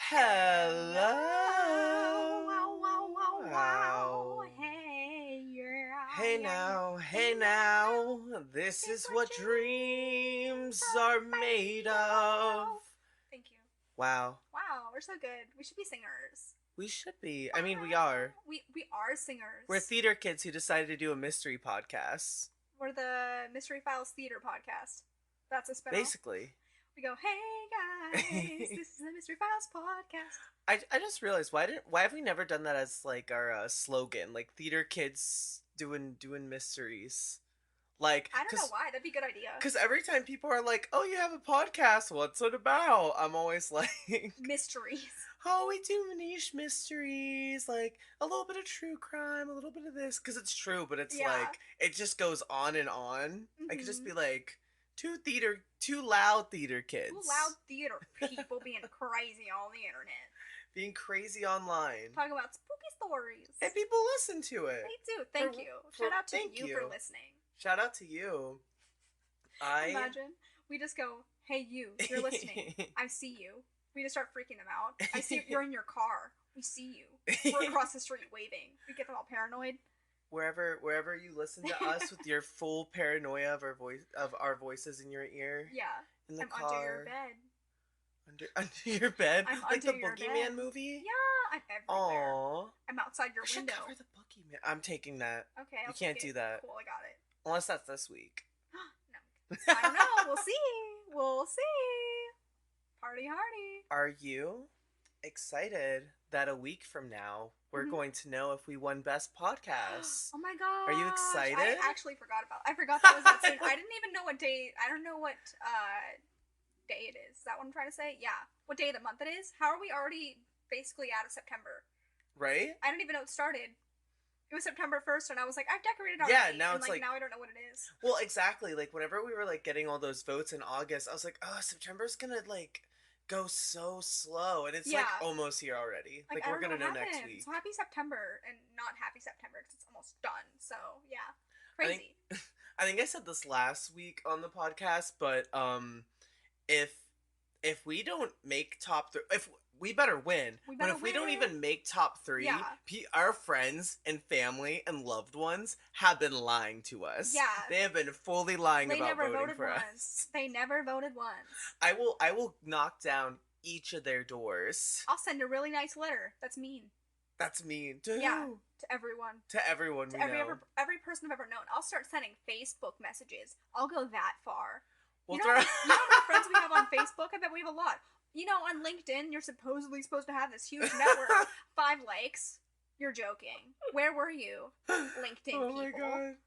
Hello. Wow, wow, wow, wow. Wow. Hey, yeah, Hey yeah, yeah. now, Hey hey now. now. This This is is what what dreams dreams are are made made of. of. Thank you. Wow. Wow, we're so good. We should be singers. We should be. I mean, we are. We are We're singers. theater kids who decided to do a mystery podcast. We're the Mystery Files Theater Podcast. That's a spinoff. Basically. We go, hey guys, this is the Mystery Files Podcast. I just realized why have we never done that as like our slogan, like theater kids doing mysteries. Like, I don't know why. That'd be a good idea. Because every time people are like, "Oh, you have a podcast. What's it about?" I'm always like, Mysteries. "Oh, we do niche mysteries, like a little bit of true crime, a little bit of this." Because it's true, but it's like it just goes on and on. Mm-hmm. I could just be like, two loud theater kids, two loud theater people being crazy on the internet, being crazy online, talking about spooky stories, and people listen to it. They do. Thank you. Shout out to you for listening. Shout out to you. Imagine we just go, "Hey, you're listening. I see you." We just start freaking them out. I see you're in your car. We see you. We're across the street waving. We get them all paranoid. Wherever you listen to us with your full paranoia of our voices in your ear. Yeah. In the car. Under your bed. Under your bed? I'm like under the your Boogeyman bed. movie? Yeah, I'm everywhere. Aww. I'm outside your window. Should cover the Boogeyman. I'm taking that. Okay, you can't do that. Cool, I got it. Unless that's this week. No. I don't know. We'll see. We'll see. Party hardy. Are you excited that a week from now we're going to know if we won Best Podcast? Oh my god! Are you excited? I actually forgot about. I forgot that was that soon. I didn't even know what day. I don't know what day it is. Is that what I'm trying to say? Yeah. What day of the month it is? How are we already basically out of September? Right? I didn't even know it started. It was September 1st, and I was like, I've decorated already. Yeah, now it's like now I don't know what it is. Well, exactly. Like whenever we were like getting all those votes in August, I was like, oh, September's gonna like go so slow, and it's like almost here already. Like we're gonna know next week. So happy September, and not happy September because it's almost done. So yeah, crazy. I think I said this last week on the podcast, but if we don't make top three, if we better win. But if we don't even make top three, our friends and family and loved ones have been lying to us. Yeah. They have been fully lying about voting for us. They never voted once. I will knock down each of their doors. I'll send a really nice letter. That's mean. That's mean. To who? Yeah. To everyone. To everyone we know. Every person I've ever known. I'll start sending Facebook messages. I'll go that far. You know how many friends we have on Facebook? I bet we have a lot. You know, on LinkedIn, you're supposedly supposed to have this huge network. 5 likes. You're joking. Where were you, LinkedIn people? Oh my god.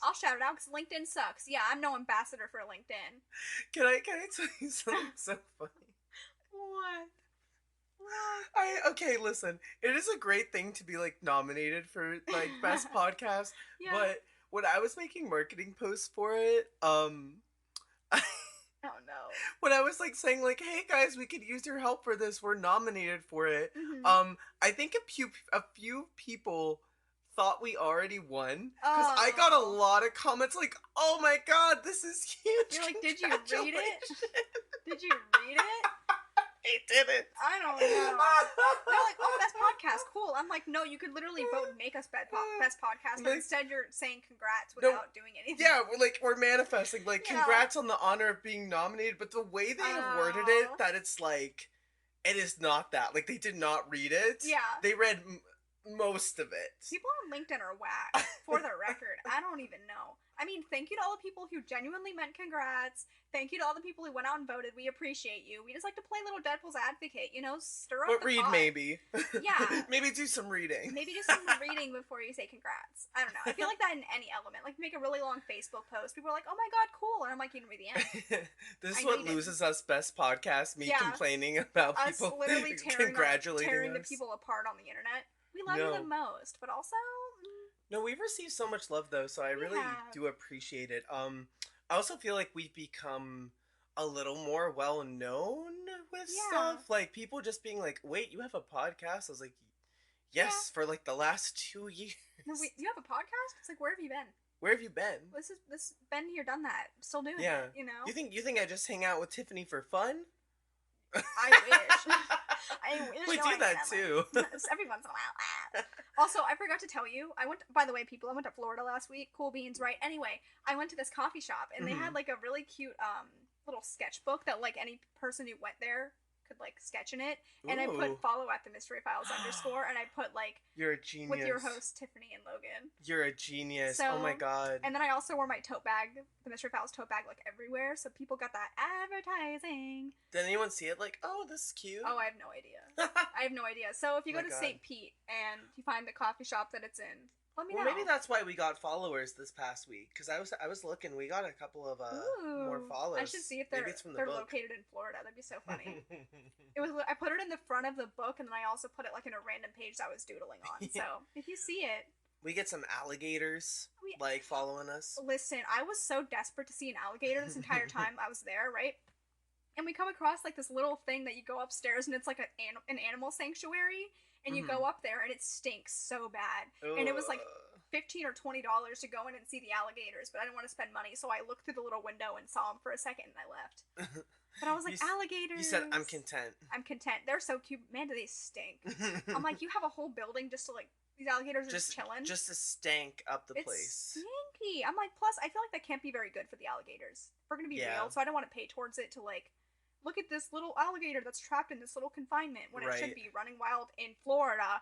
I'll shout it out because LinkedIn sucks. Yeah, I'm no ambassador for LinkedIn. Can I tell you something so funny? What? Okay, listen. It is a great thing to be like nominated for like best podcast. Yeah. But when I was making marketing posts for it, oh no. When I was like saying like, hey guys, we could use your help for this, we're nominated for it. Mm-hmm. I think a few people thought we already won. Because I got a lot of comments like, oh my god, this is huge. You're like, did you read it? Did you read it? I didn't. I don't know. They're like, oh, best podcast, cool. I'm like, no, you could literally vote and make us best podcast, but instead you're saying congrats without doing anything. Yeah, we're manifesting, like, congrats on the honor of being nominated, but the way they have worded it, that it's like, it is not that. Like, they did not read it. Yeah. They read most of it. People on LinkedIn are whack, for the record. I don't even know. I mean, thank you to all the people who genuinely meant congrats. Thank you to all the people who went out and voted. We appreciate you. We just like to play little Deadpool's advocate, you know, stir up the read pot. maybe. Yeah. Maybe do some reading. Maybe do some reading before you say congrats. I don't know. I feel like that in any element. Like, make a really long Facebook post. People are like, oh my god, cool. And I'm like, you can read the end. This is what loses us best podcast. Me complaining about us people literally tearing us. the people apart on the internet. We love you the most, but also... No, we've received so much love though, so I really do appreciate it. I also feel like we've become a little more well known with stuff. Like people just being like, "Wait, you have a podcast?" I was like, "Yes, for like the last 2 years." No, wait, you have a podcast? It's like, where have you been? Where have you been? This been here, done that. Still doing it, you know? You think I just hang out with Tiffany for fun? I wish. I wish We no do idea that too. every once in a while. Also, I forgot to tell you, by the way, people, I went to Florida last week. Cool beans, right? Anyway, I went to this coffee shop and they had like a really cute little sketchbook that like any person who went there could like sketch in it. And I put Ooh. follow at the mystery files underscore and I put like You're a genius. with your hosts Tiffany and Logan. You're a genius. So, oh my god. And then I also wore my tote bag, the mystery files tote bag, like everywhere, so people got that advertising. Did anyone see it like, oh, this is cute? Oh, I have no idea. I have no idea. So if you go to St. Pete and you find the coffee shop that it's in, let me know. Maybe that's why we got followers this past week. Because I was looking, we got a couple of more follows. I should see if they're located in Florida. That'd be so funny. I put it in the front of the book, and then I also put it like in a random page that I was doodling on. So if you see it, we get some alligators like following us. Listen, I was so desperate to see an alligator this entire time I was there, right? And we come across like this little thing that you go upstairs, and it's like an animal sanctuary. And you go up there and it stinks so bad. Ugh. And it was like $15 or $20 to go in and see the alligators, but I didn't want to spend money, so I looked through the little window and saw them for a second and I left. But I was like, alligators. You said, I'm content. I'm content. They're so cute. Man, do they stink. I'm like, you have a whole building just to like, these alligators are just chilling. Just to stank up the It's place. stinky. I'm like, plus, I feel like that can't be very good for the alligators. We're going to be real, so I don't want to pay towards it to like, look at this little alligator that's trapped in this little confinement when it should be running wild in Florida.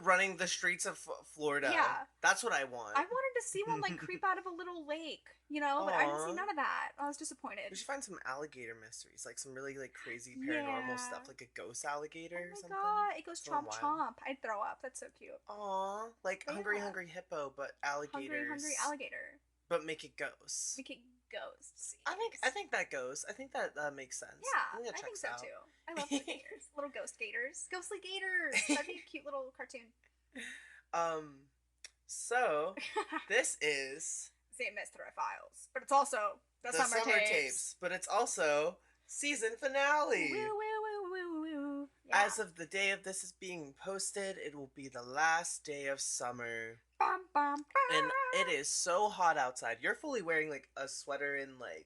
Running the streets of Florida. Yeah. That's what I want. I wanted to see one like creep out of a little lake, you know, but I didn't see none of that. I was disappointed. We should find some alligator mysteries, like some really like crazy paranormal stuff, like a ghost alligator or something. Oh my god, it goes chomp chomp. I'd throw up. That's so cute. Aw, like hungry hippo, but alligators. Hungry alligator. But make it ghosts. Make it ghosts. I think that goes. I think that makes sense. Yeah, I think so too. I love alligators. Little ghost gators. Ghostly gators. That'd be a cute little cartoon. So this is the Mystery Files, but it's also the summer tapes. But it's also season finale. Woo, woo, woo, woo, woo. Yeah. As of the day of this is being posted, it will be the last day of summer. Bum, bum, and it is so hot outside. You're fully wearing like a sweater and like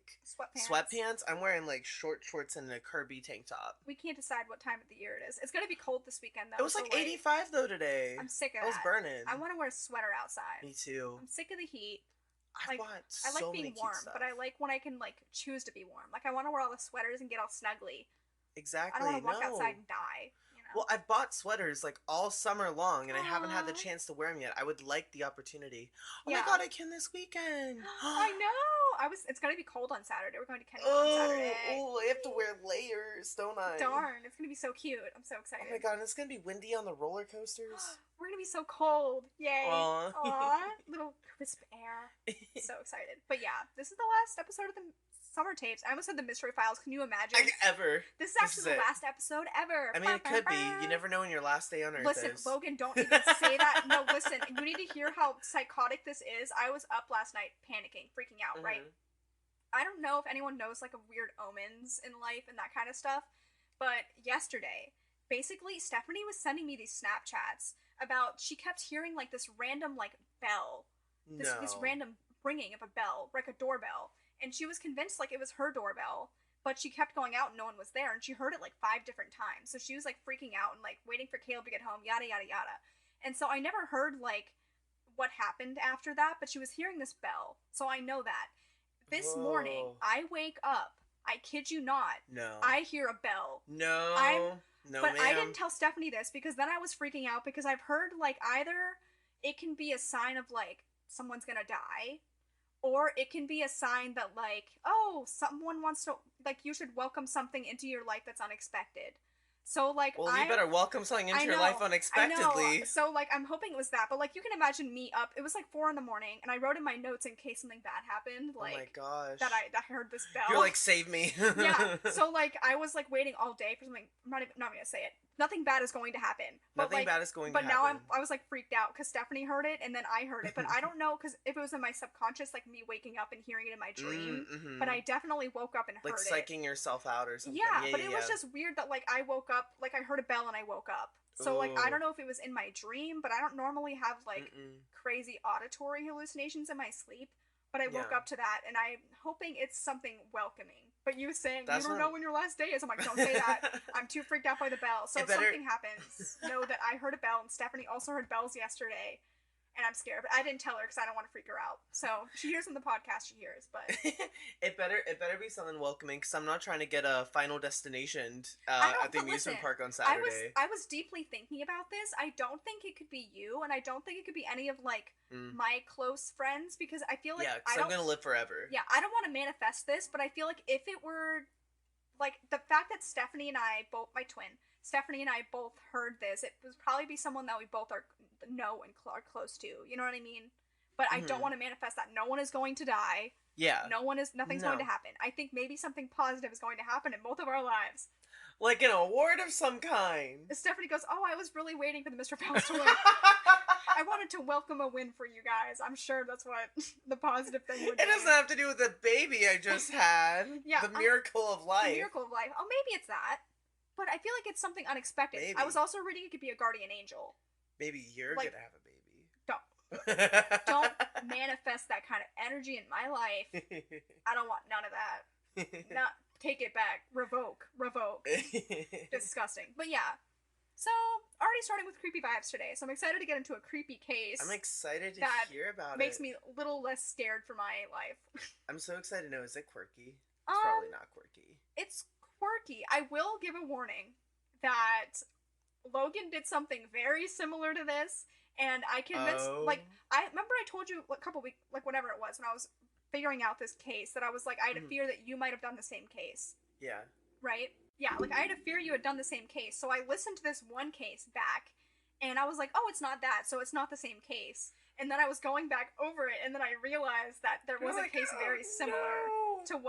sweatpants. I'm wearing like short shorts and a Kirby tank top. We can't decide what time of the year it is. It's gonna be cold this weekend though. It was like 85 though today. I'm sick of that. I was burning. I want to wear a sweater outside. Me too. I'm sick of the heat. I like being warm, but I like when I can like choose to be warm. Like I want to wear all the sweaters and get all snuggly. Exactly. I don't want to walk outside and die. Well, I've bought sweaters like all summer long, and I haven't had the chance to wear them yet. I would like the opportunity. Oh my god, I can this weekend! I know. It's gonna be cold on Saturday. We're going to Kenny on Saturday. Oh, I have to wear layers, don't I? Darn, it's gonna be so cute. I'm so excited. Oh my god, and it's gonna be windy on the roller coasters. We're gonna be so cold. Yay! Aww. Little crisp air. So excited. But yeah, this is the last episode of the summer tapes. I almost said the mystery files. Can you imagine? Ever. This is actually the last episode ever. I mean, it could be. You never know when your last day on Earth is. Listen, Logan, don't even say that. No, listen. You need to hear how psychotic this is. I was up last night panicking, freaking out, right? I don't know if anyone knows, like, weird omens in life and that kind of stuff, but yesterday, basically, Stephanie was sending me these Snapchats about, she kept hearing, like, this random, like, bell. This random ringing of a bell, like a doorbell. And she was convinced, like, it was her doorbell, but she kept going out and no one was there, and she heard it, like, 5 different times. So she was, like, freaking out and, like, waiting for Caleb to get home, yada, yada, yada. And so I never heard, like, what happened after that, but she was hearing this bell. So I know that. This morning, I wake up. I kid you not. No. I hear a bell. No. But I didn't tell Stephanie this, because then I was freaking out, because I've heard, like, either it can be a sign of, like, someone's gonna die, or it can be a sign that, like, oh, someone wants to, like, you should welcome something into your life that's unexpected. So, like, well, you better welcome something into your life unexpectedly. I know. So, like, I'm hoping it was that. But, like, you can imagine me up. It was, like, 4 a.m, and I wrote in my notes in case something bad happened. Like, oh my gosh. That I heard this bell. You're like, save me. Yeah. So, like, I was, like, waiting all day for something. I'm not going to say it. Nothing bad is going to happen. Nothing bad is going to happen. But now I was, like, freaked out because Stephanie heard it and then I heard it. But I don't know, because if it was in my subconscious, like, me waking up and hearing it in my dream. But I definitely woke up and heard it. Like, psyching yourself out or something. Yeah, but it was just weird that, like, I woke up, like, I heard a bell and I woke up. So, like, I don't know if it was in my dream, but I don't normally have, like, crazy auditory hallucinations in my sleep. But I woke Yeah. up to that, and I'm hoping it's something welcoming. But you saying, That's you don't know when your last day is. I'm like, don't say that. I'm too freaked out by the bell. So if something happens, know that I heard a bell, and Stephanie also heard bells yesterday. And I'm scared, but I didn't tell her because I don't want to freak her out. So she hears in the podcast, she hears, but it better be something welcoming because I'm not trying to get a Final Destination at the amusement park on Saturday. I was deeply thinking about this. I don't think it could be you, and I don't think it could be any of like my close friends because I feel like because I'm gonna live forever. Yeah, I don't want to manifest this, but I feel like if it were like the fact that Stephanie and I both, my twin Stephanie and I both heard this, it would probably be someone that we both know and are close to. You know what I mean? But I don't want to manifest that. No one is going to die. Yeah. Nothing's going to happen. I think maybe something positive is going to happen in both of our lives. Like an award of some kind. Stephanie goes, oh, I was really waiting for the Mr. Pals to win. I wanted to welcome a win for you guys. I'm sure that's what the positive thing would be. It doesn't have to do with the baby I just had. Yeah. The miracle of life. The miracle of life. Oh, maybe it's that. But I feel like it's something unexpected. Maybe. I was also reading it could be a guardian angel. Maybe you're gonna have a baby. Don't manifest that kind of energy in my life. I don't want none of that. Not take it back. Revoke. Disgusting. But yeah. So, already starting with creepy vibes today. So I'm excited to get into a creepy case. I'm excited to hear about it. Makes me a little less scared for my life. I'm so excited to know. Is it quirky? It's probably not quirky. It's quirky. I will give a warning that Logan did something very similar to this, and I convinced, I remember I told you a couple weeks, whatever it was, when I was figuring out this case, that I was like, I had a fear that you might have done the same case. Yeah. Right? Yeah, I had a fear you had done the same case, so I listened to this one case back, and I was like, oh, it's not that, so it's not the same case. And then I was going back over it, and then I realized that there was a case very similar to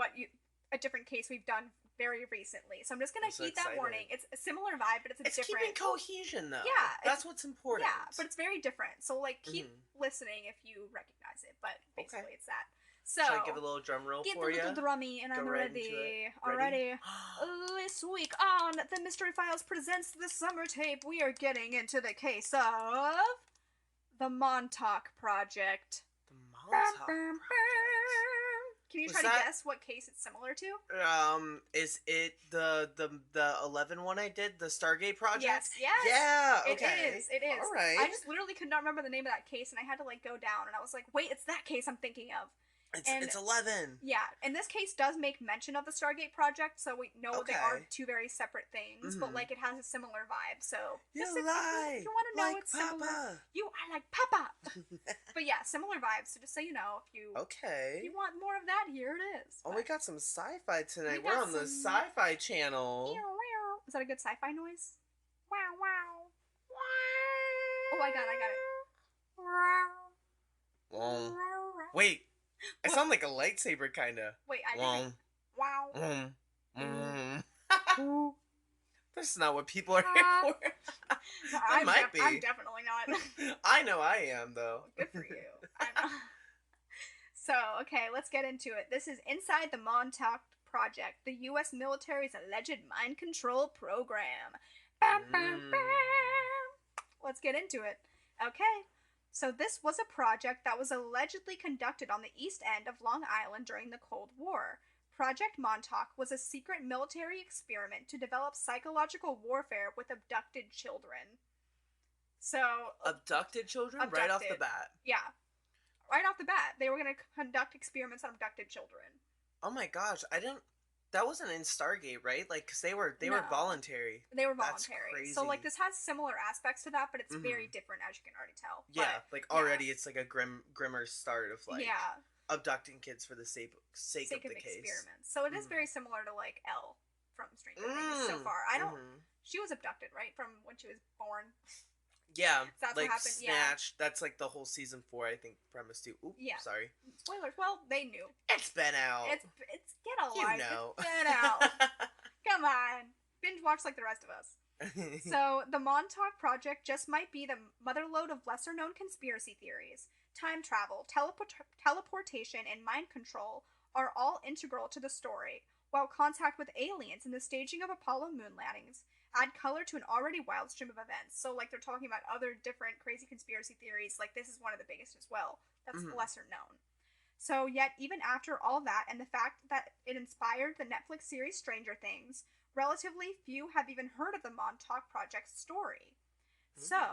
a different case we've done very recently. So I'm just gonna heed that warning. It's a similar vibe, but it's different. It's keeping cohesion though. Yeah, that's what's important. Yeah, but it's very different. So keep listening if you recognize it. But basically, it's that. So should I give a little drum roll for you? Get a little drummy, and I'm ready. Already. This week on the Mystery Files presents the summer tape, we are getting into the case of the Montauk Project. The Montauk Project. Can you try to guess what case it's similar to? Is it the 11 one I did, the Stargate Project? Yes. Yeah, okay. It is. All right. I just literally could not remember the name of that case, and I had to go down, and I was like, wait, it's that case I'm thinking of. It's 11. Yeah, and this case does make mention of the Stargate Project, so we know they are two very separate things, but it has a similar vibe. So you lie. If you want to know, like it's Papa. Similar. You are like Papa. But yeah, similar vibes. So just so you know, if you want more of that, here it is. Oh, we got some sci-fi tonight. We're on the Sci-Fi Channel. Is that a good sci-fi noise? Wow, wow. Oh, I got it. Wait. I sound like a lightsaber, kinda. Wait, I didn't. Wow. That's not what people are here for. It might be. I'm definitely not. I know I am, though. Good for you. I know. So, okay, let's get into it. This is Inside the Montauk Project, the U.S. military's alleged mind control program. Bam, bam, bam. Let's get into it. Okay. So this was a project that was allegedly conducted on the east end of Long Island during the Cold War. Project Montauk was a secret military experiment to develop psychological warfare with abducted children. So... Abducted children? Right off the bat? Yeah. Right off the bat. They were going to conduct experiments on abducted children. Oh my gosh, I didn't... That wasn't in Stargate, right? Because they were voluntary. They were voluntary. That's crazy. So this has similar aspects to that, but it's very different, as you can already tell. Yeah, already it's like a grimmer start of abducting kids for the sake of the case. Experiments. So it is very similar to Elle from Stranger Things so far. She was abducted, right, from when she was born. Yeah, that's what happened. Snatched. Yeah. That's the whole season 4, I think, premise too. Oops, sorry. Spoilers. Well, they knew. It's been out. It's get a life. It's been out. Come on, binge watch like the rest of us. So the Montauk Project just might be the motherlode of lesser-known conspiracy theories. Time travel, teleportation, and mind control are all integral to the story, while contact with aliens and the staging of Apollo moon landings add color to an already wild stream of events. So, they're talking about other different crazy conspiracy theories. This is one of the biggest as well. That's lesser known. So, yet, even after all that and the fact that it inspired the Netflix series Stranger Things, relatively few have even heard of the Montauk Project's story. Mm. So,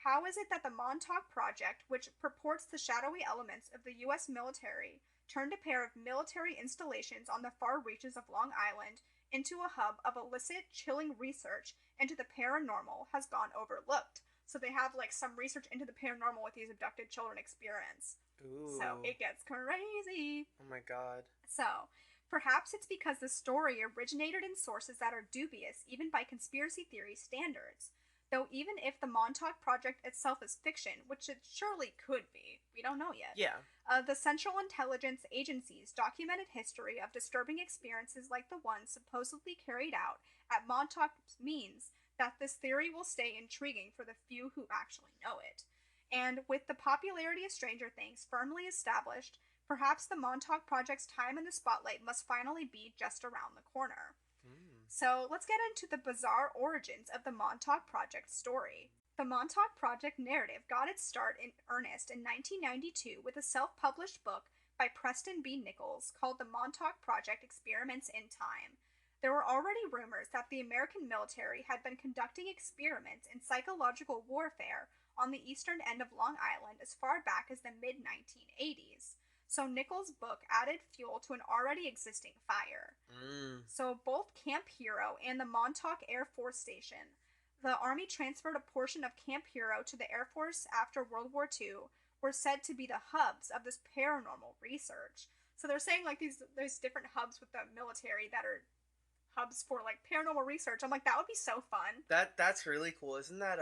how is it that the Montauk Project, which purports the shadowy elements of the US military, turned a pair of military installations on the far reaches of Long Island into a hub of illicit, chilling research into the paranormal, has gone overlooked? So, they have like some research into the paranormal with these abducted children experience. So, Ooh. it gets crazy. Oh my god. So, perhaps it's because the story originated in sources that are dubious even by conspiracy theory standards. Though, even if the Montauk Project itself is fiction, which it surely could be, we don't know yet, Yeah. the Central Intelligence Agency's documented history of disturbing experiences like the ones supposedly carried out at Montauk means that this theory will stay intriguing for the few who actually know it. And with the popularity of Stranger Things firmly established, perhaps the Montauk Project's time in the spotlight must finally be just around the corner. Mm. So let's get into the bizarre origins of the Montauk Project story. The Montauk Project narrative got its start in earnest in 1992 with a self published book by Preston B. Nichols called The Montauk Project Experiments in Time. There were already rumors that the American military had been conducting experiments in psychological warfare on the eastern end of Long Island as far back as the mid 1980s. So Nichols' book added fuel to an already existing fire. Mm. So both Camp Hero and the Montauk Air Force Station. The Army transferred a portion of Camp Hero to the Air Force after World War II, were said to be the hubs of this paranormal research. So they're saying like these there's different hubs with the military that are hubs for like paranormal research. I'm like that would be so fun. That's really cool. Isn't that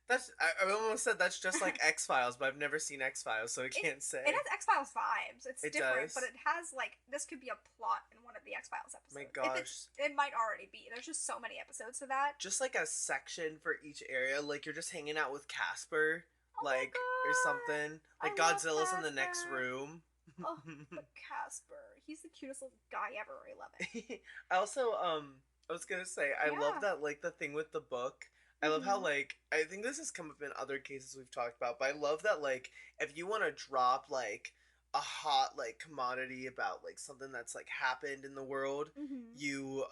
that's I almost said that's just like X Files, but I've never seen X Files, so I It can't say. it has X Files vibes. It's It different, does. but it has like this could be a plot in one of the X Files My episodes. If gosh. it might already be. There's just so many episodes of that. Just like a section for each area, like you're just hanging out with Casper, Oh my like or god, something. I Like love Godzilla's in the next Casper. room. Oh, but Casper, he's the cutest little guy ever. I love him. I also I was gonna say I love Yeah. that like the thing with the book. I love how Mhm. like I think this has come up in other cases we've talked about, but I love that like if you want to drop like a hot like commodity about like something that's like happened in the world, Mhm. you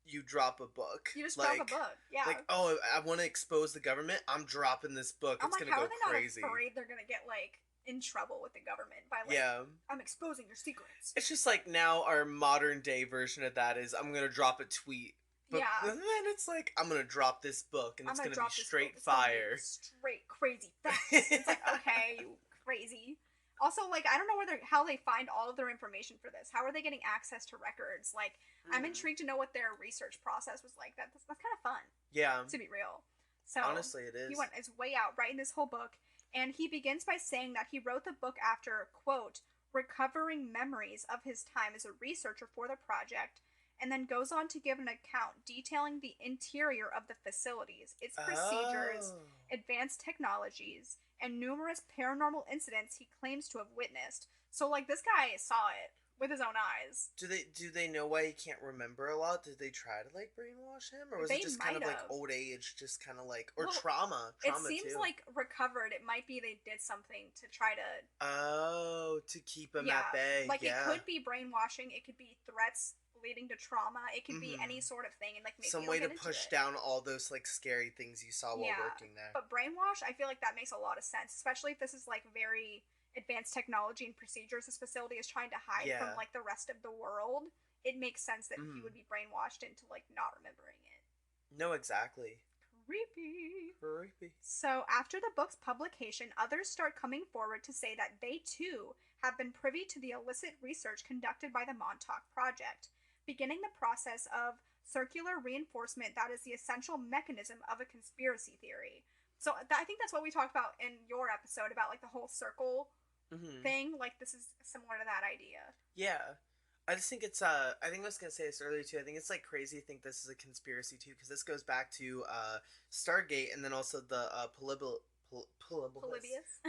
you drop a book. You just drop a book. Like Yeah. oh I want to expose the government, I'm dropping this book. I'm It's like, gonna how go are they not crazy. afraid they're gonna get like in trouble with the government by like, Yeah. I'm exposing your secrets. It's just like now our modern day version of that is I'm gonna drop a tweet. But Yeah. then it's like I'm gonna drop this book and I'm it's gonna gonna be drop this book. straight It's gonna be fire. straight crazy facts. It's like, okay, you crazy. Also, like, I don't know how they find all of their information for this. How are they getting access to records? Like, I'm Mm. intrigued to know what their research process was like. That's kind of fun, Yeah, to be real. So honestly, it he is. went his way out writing this whole book, and he begins by saying that he wrote the book after, quote, recovering memories of his time as a researcher for the project, and then goes on to give an account detailing the interior of the facilities, its procedures, Oh. advanced technologies, and numerous paranormal incidents he claims to have witnessed. So, like, this guy saw it with his own eyes. Do they know why he can't remember a lot? Did they try to like brainwash him, or was it They just kind might of like have. old age, just kind of like or Well, trauma, it trauma seems too? like recovered. It might be they did something to try to, Oh, to keep him yeah, at bay. like it Yeah. could be brainwashing. It could be threats leading to trauma. It could be any Mm-hmm. sort of thing, and like maybe Some you'll way to get into push it. down all those like scary things you saw while Yeah, working there. but brainwash, I feel like that makes a lot of sense, especially if this is like very advanced technology and procedures this facility is trying to hide from Yeah. like the rest of the world. It makes sense that he Mm. would be brainwashed into like not remembering it. No, exactly. Creepy. Creepy. So, after the book's publication, others start coming forward to say that they too have been privy to the illicit research conducted by the Montauk Project, beginning the process of circular reinforcement that is the essential mechanism of a conspiracy theory. So, I think that's what we talked about in your episode about like the whole circle Mm-hmm. thing. Like, this is similar to that idea. Yeah. I just think it's I think I was gonna say this earlier too. I think it's like crazy to think this is a conspiracy too, because this goes back to Stargate and then also the Polybius.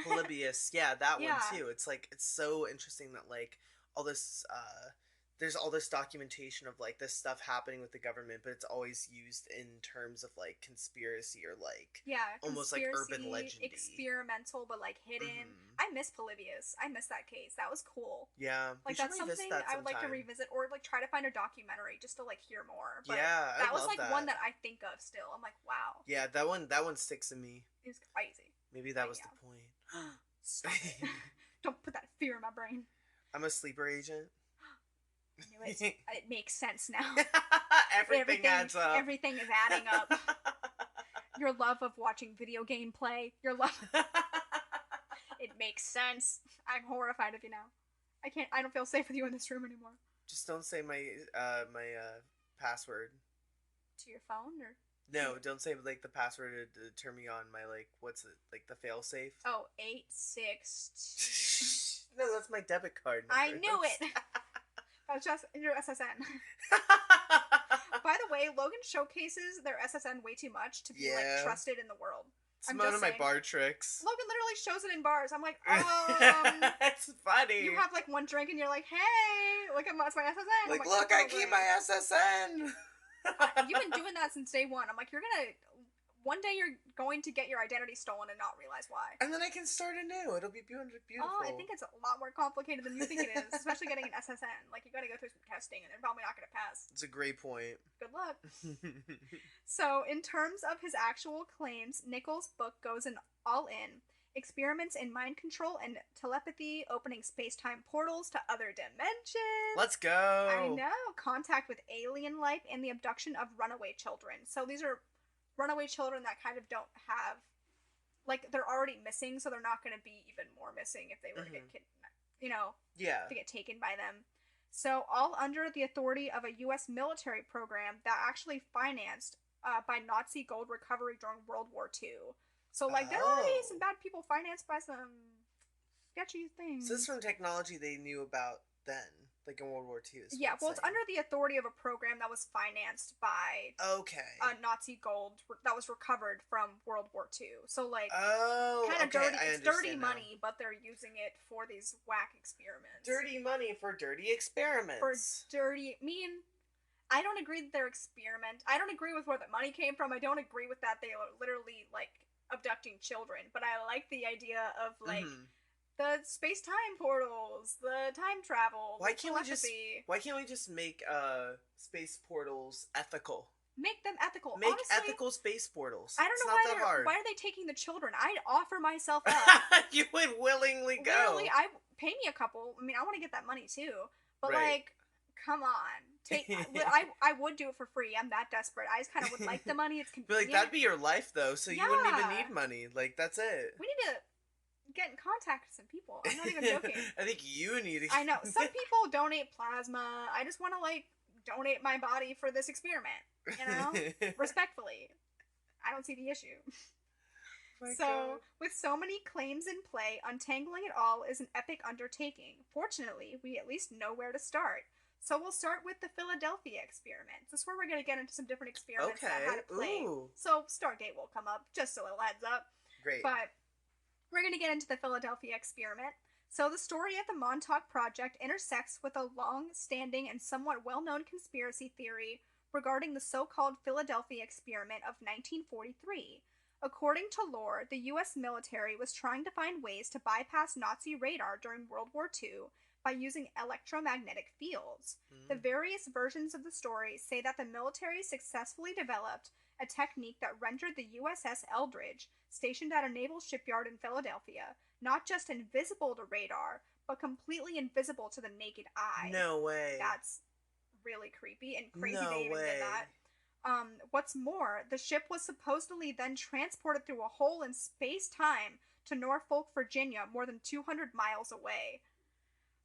Polybius. Yeah, that one Yeah. too. It's like it's so interesting that like all this there's all this documentation of like this stuff happening with the government, but it's always used in terms of like conspiracy or like almost like urban legendy, experimental, but like hidden. Mm-hmm. I miss Polybius. I miss that case. That was cool. Yeah, like that's something I would like to revisit, or like try to find a documentary just to like hear more. But yeah, that was like one that I think of still. I'm like, wow. Yeah, that one sticks in me. It was crazy. Maybe that was the point. Stop it. Don't put that fear in my brain. I'm a sleeper agent. I knew it. It makes sense now. Everything adds up. Everything is adding up. Your love of watching video game play. Your love. It makes sense. I'm horrified of you now. I don't feel safe with you in this room anymore. Just don't say my password. To your phone or? No, don't say like the password to turn me on my like what's it like the failsafe? Oh, 86. No, that's my debit card number. I knew it. That's just your SSN. By the way, Logan showcases their SSN way too much to be like trusted in the world. It's one of my bar tricks. Logan literally shows it in bars. I'm like, it's funny. You have like one drink and you're like, hey, look at my SSN. Like, look, I keep my SSN. You've been doing that since day one. I'm like, one day you're going to get your identity stolen and not realize why. And then I can start anew. It'll be beautiful. Oh, I think it's a lot more complicated than you think it is, especially getting an SSN. Like, you gotta go through some testing and they're probably not gonna pass. It's a great point. Good luck. So, in terms of his actual claims, Nichols' book goes all in. Experiments in mind control and telepathy, opening space-time portals to other dimensions. Let's go. I know. Contact with alien life and the abduction of runaway children. So these are runaway children that kind of don't have, like, they're already missing, so they're not going to be even more missing if they were to get kidnapped, to get taken by them. So all under the authority of a U.S. military program that actually financed by Nazi gold recovery during World War II. So, like, there are already some bad people financed by some sketchy things. So this is from technology they knew about then, like in World War II. Yeah, well, it's under the authority of a program that was financed by Nazi gold that was recovered from World War II. So, like, kind of dirty. It's dirty money, but they're using it for these whack experiments. Dirty money for dirty experiments. I don't agree that they're experiment. I don't agree with where the money came from. I don't agree with that they are literally, like, abducting children, but I like the idea of like the space-time portals, the time travel. Why can't we just make space portals ethical? Make them ethical. Make ethical space portals. I don't know why are they taking the children? I'd offer myself up. You would willingly go. Literally, pay me a couple. I mean, I want to get that money too. But like, come on. I would do it for free. I'm that desperate. I just kind of would like the money. It's convenient. But like, that'd be your life though, so you wouldn't even need money. Like, that's it. We need to get in contact with some people. I'm not even joking. I think you need to. I know. Some people donate plasma. I just want to like donate my body for this experiment. You know, respectfully. I don't see the issue. God. With so many claims in play, untangling it all is an epic undertaking. Fortunately, we at least know where to start. So we'll start with the Philadelphia experiment. This is where we're going to get into some different experiments that had to play. Ooh. So Stargate will come up, just a little heads up. Great. But we're going to get into the Philadelphia experiment. So the story of the Montauk Project intersects with a long-standing and somewhat well-known conspiracy theory regarding the so-called Philadelphia experiment of 1943. According to lore, the U.S. military was trying to find ways to bypass Nazi radar during World War II by using electromagnetic fields. The various versions of the story say that the military successfully developed a technique that rendered the USS Eldridge, stationed at a naval shipyard in Philadelphia, not just invisible to radar, but completely invisible to the naked eye. No way. That's really creepy and crazy they even did that. What's more, the ship was supposedly then transported through a hole in space-time to Norfolk, Virginia, more than 200 miles away.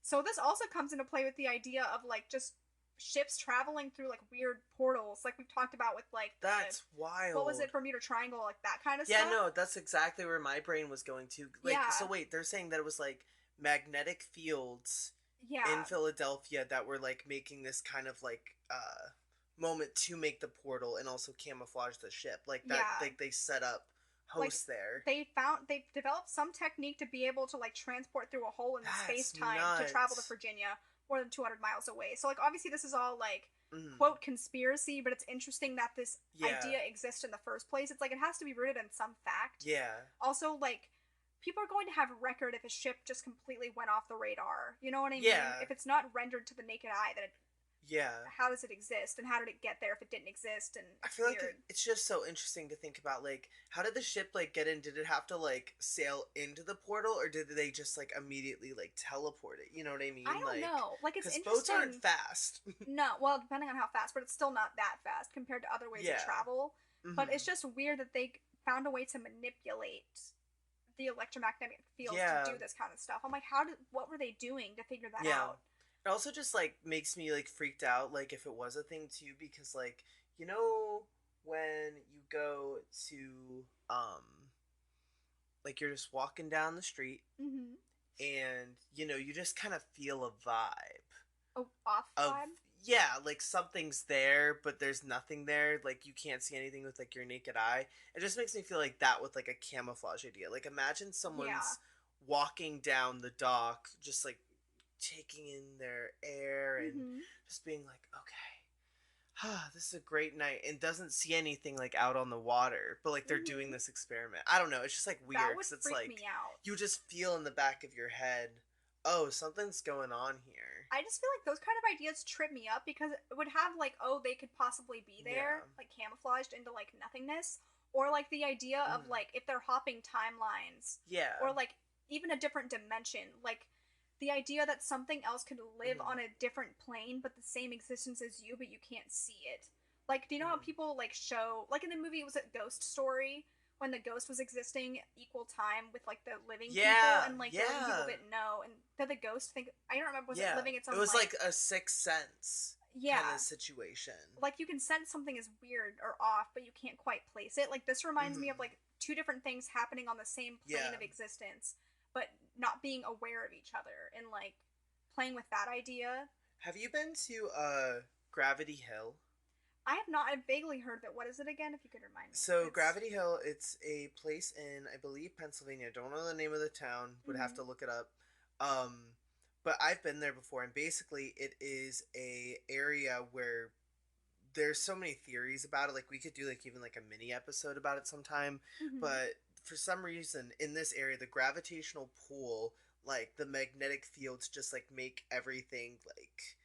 So this also comes into play with the idea of, like, just ships traveling through, like, weird portals, like we've talked about with, like... That's wild. What was it, Bermuda Triangle, like, that kind of stuff? Yeah, no, that's exactly where my brain was going to. Like, so wait, they're saying that it was, like, magnetic fields in Philadelphia that were, like, making this kind of, like, moment to make the portal and also camouflage the ship. Like, that, like, they set up hosts there. They've developed some technique to be able to, like, transport through a hole in space-time to travel to Virginia, more than 200 miles away. So, like, obviously, this is all, like, Mm. quote, conspiracy, but it's interesting that this Yeah. idea exists in the first place. It's like it has to be rooted in some fact. Yeah. Also, like, people are going to have record if a ship just completely went off the radar. You know what I mean? Yeah. If it's not rendered to the naked eye, then Yeah. how does it exist? And how did it get there if it didn't exist? And I it's feel like weird. it's just so interesting to think about, like, how did the ship, like, get in? Did it have to, like, sail into the portal, or did they just, like, immediately, like, teleport it? You know what I I mean? don't Like, know. Like, it's because boats aren't interesting. fast. No, well, depending on how fast, but it's still not that fast compared to other ways of Yeah. travel. But it's Mm-hmm. just weird that they found a way to manipulate the electromagnetic fields to Yeah. do this kind of stuff. I'm like, what were they doing to figure that Yeah. out? It also just, like, makes me, like, freaked out, like, if it was a thing, too, because, like, you know, when you go to, like, you're just walking down the street, Mm-hmm. and, you know, you just kind of feel a vibe Oh, off of, vibe? yeah, like, something's there, but there's nothing there, like, you can't see anything with, like, your naked eye. It just makes me feel like that with, like, a camouflage idea. Like, imagine Yeah. someone's walking down the dock, just, like, taking in their air and Mm-hmm. just being like, okay, this is a great night, and doesn't see anything, like, out on the water, but, like, they're doing Mm-hmm. this experiment. I don't know, it's just, like, That weird, would because it's freak me like out. you just feel in the back of your head, oh, something's going on here. I just feel like those kind of ideas trip me up because it would have like, oh, they could possibly be Yeah. there, like camouflaged into like nothingness, or like the idea of Mm. like if they're hopping timelines, Yeah. or like even a different dimension, like the idea that something else could live Mm-hmm. on a different plane but the same existence as you, but you can't see it. Like, do you know how Mm-hmm. people like show, like in the movie, was it Ghost Story? When the ghost was existing equal time with like the living people, Yeah, and like the living people yeah, didn't know, and did the ghost think, I don't remember, was it yeah. living its It own was life? like a Sixth Sense kind of Yeah, situation. like you can sense something is weird or off, but you can't quite place it. Like this reminds me of Mm-hmm. like two different things happening on the same plane Yeah. of existence, but not being aware of each other, and like playing with that idea. Have you been to Gravity Hill? I have not. I vaguely heard that. What is it again? If you could remind me. So It's. Gravity Hill, it's a place in, I believe, Pennsylvania. I don't know the name of the town. Would have Mm-hmm. to look it up. Um, but I've been there before, and basically, it is a area where there's so many theories about it. Like, we could do like even like a mini episode about it sometime. Mm-hmm. But for some reason, in this area, the gravitational pull, like the magnetic fields, just like make everything like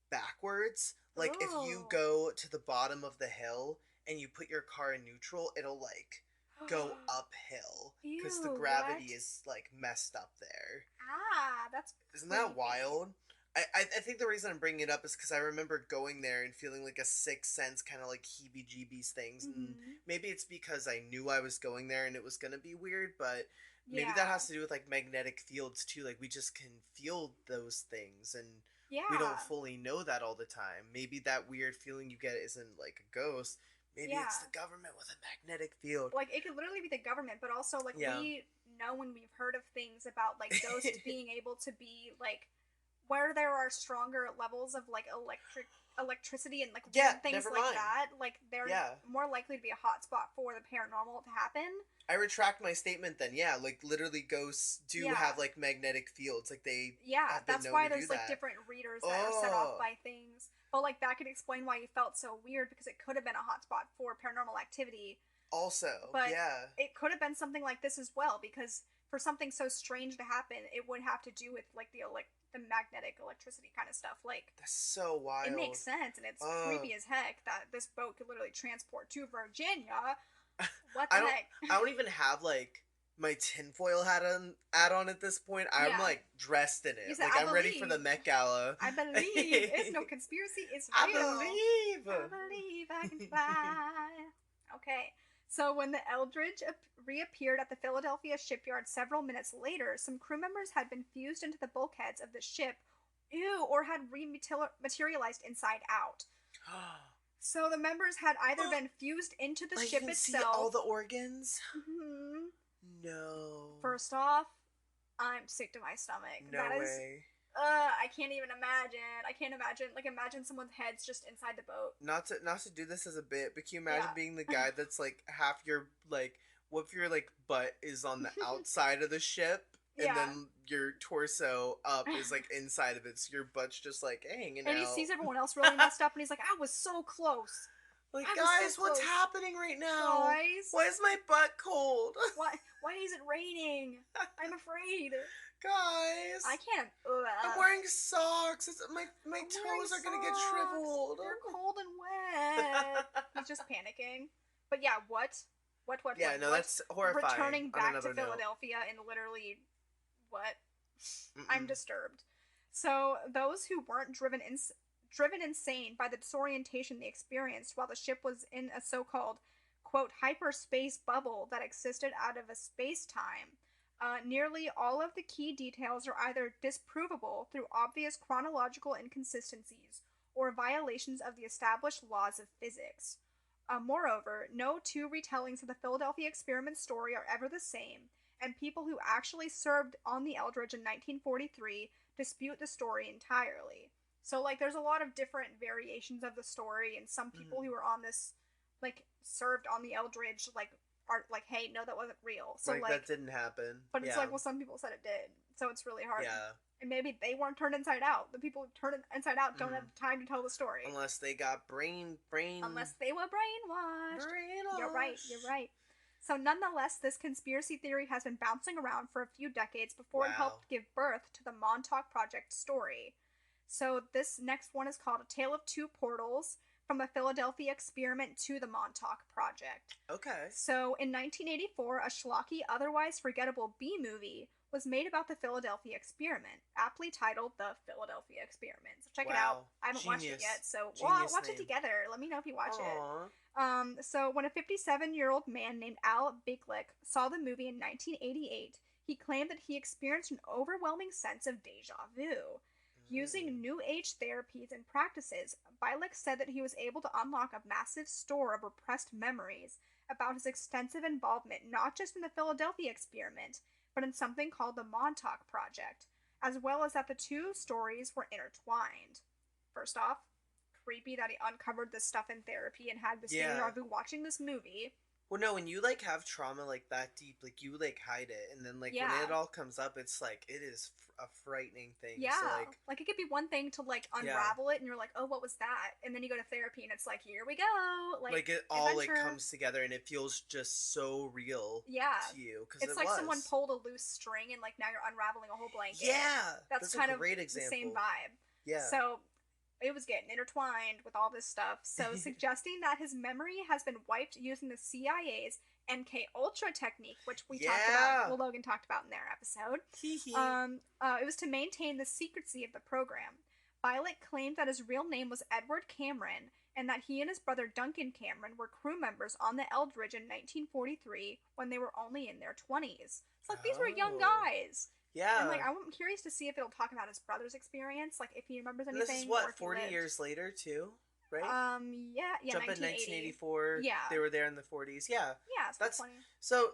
backwards. Like, if you Oh. go to the bottom of the hill and you put your car in neutral, it'll like go uphill because the Ew. gravity What? is like messed up there. Ah, that's Isn't that creepy. wild? I think the reason I'm bringing it up is because I remember going there and feeling like a sixth sense, kind of like heebie jeebies things. And Mm-hmm. maybe it's because I knew I was going there and it was going to be weird, but maybe that Yeah. has to do with like magnetic fields too. Like, we just can feel those things, and we don't Yeah. fully know that all the time. Maybe that weird feeling you get isn't like a ghost. Maybe Yeah. it's the government with a magnetic field. Like it could literally be the government, but also like Yeah. we know when we've heard of things about like ghosts being able to be like where there are stronger levels of like electricity and like Yeah, weird things never like mind. that, like they're Yeah. more likely to be a hotspot for the paranormal to happen. I retract my statement then. Yeah, like literally ghosts do Yeah. have like magnetic fields. Like, they Yeah, have been that's known why to do there's like that. different readers that are set off Oh, by things. But like that could explain why you felt so weird because it could have been a hotspot for paranormal activity. also, But yeah. it could have been something like this as well because for something so strange to happen, it would have to do with like the magnetic electricity kind of stuff. Like That's so it wild. makes sense and it's Uh, creepy as heck that this boat could literally transport to Virginia. What the I don't. heck? I don't even have like my tinfoil hat on add on at this point. I'm Yeah. like dressed in You it. said Like, I I'm ready for the believe. Met Gala. I believe it's no conspiracy, it's I real. believe. I believe I can fly. Okay. So when the Eldridge reappeared at the Philadelphia shipyard several minutes later, some crew members had been fused into the bulkheads of the ship, or had rematerialized inside out. So the members had either been fused into the Like, ship you can see itself. all the organs. Mhm. No. First off, I'm sick to my stomach. No That is, way. I can't even imagine. I can't imagine. Like, imagine someone's head's just inside the boat. Not to do this as a bit, but can you imagine Yeah. being the guy that's like half your like, what if your like butt is on the outside of the ship and Yeah. then your torso up is like inside of it, so your butt's just like hanging And he out. sees everyone else really messed up, and he's like, I was so close. Like, I was so guys, what's close. happening right now? Guys. Why is my butt cold? Why is it raining? I'm afraid. Guys. I can't. I'm wearing socks. My toes are gonna get shriveled. They're cold and wet. He's just panicking. But yeah, what? Yeah, no, that's horrifying. Returning back to note. Philadelphia in literally what? Mm-mm. I'm disturbed. So those who weren't driven insane by the disorientation they experienced while the ship was in a so-called quote hyperspace bubble that existed out of a space-time. Nearly all of the key details are either disprovable through obvious chronological inconsistencies or violations of the established laws of physics. Moreover, no two retellings of the Philadelphia experiment story are ever the same, and people who actually served on the Eldridge in 1943 dispute the story entirely. So, like, there's a lot of different variations of the story, and some people who were on this, like, served on the Eldridge, like, are like, hey, no, that wasn't real. So, like that didn't happen. But it's like, well, some people said it did, so it's really hard. Yeah. And maybe they weren't turned inside out. The people who turned inside out don't have time to tell the story. Unless they got brain. Unless they were brainwashed. You're right. So nonetheless, this conspiracy theory has been bouncing around for a few decades before it helped give birth to the Montauk Project story. So this next one is called A Tale of Two Portals, from a Philadelphia experiment to the Montauk Project. Okay. So in 1984, a schlocky, otherwise forgettable B-movie was made about the Philadelphia experiment, aptly titled The Philadelphia Experiment. So check it out. I haven't watched it yet, so we'll watch it together. Let me know if you watch it. So when a 57-year-old man named Al Bicklick saw the movie in 1988, he claimed that he experienced an overwhelming sense of deja vu. Using New Age therapies and practices, Bialik said that he was able to unlock a massive store of repressed memories about his extensive involvement not just in the Philadelphia experiment, but in something called the Montauk Project, as well as that the two stories were intertwined. First off, creepy that he uncovered this stuff in therapy and had this deja vu watching this movie. Well, no, when you, like, have trauma, like, that deep, like, you, like, hide it, and then, like, when it all comes up, it's, like, it is a frightening thing. Yeah, so, like, it could be one thing to, like, unravel it, and you're like, oh, what was that? And then you go to therapy, and it's like, here we go! Like it all, like, comes together, and it feels just so real to you. It's like someone pulled a loose string, and, like, now you're unraveling a whole blanket. Yeah! That's kind a of great example. The same vibe. Yeah. So it was getting intertwined with all this stuff, so suggesting that his memory has been wiped using the CIA's MK Ultra technique, which we talked about, well, Logan talked about in their episode. It was to maintain the secrecy of the program. Bialik claimed that his real name was Edward Cameron, and that he and his brother Duncan Cameron were crew members on the Eldridge in 1943 when they were only in their 20s. It's like, these were young guys. Yeah. And, like, I'm curious to see if it'll talk about his brother's experience, like, if he remembers anything. This is what, 40 years later, too? Right? Yeah, Jump in 1984. Yeah. They were there in the 40s. Yeah. Yeah, so that's funny. So,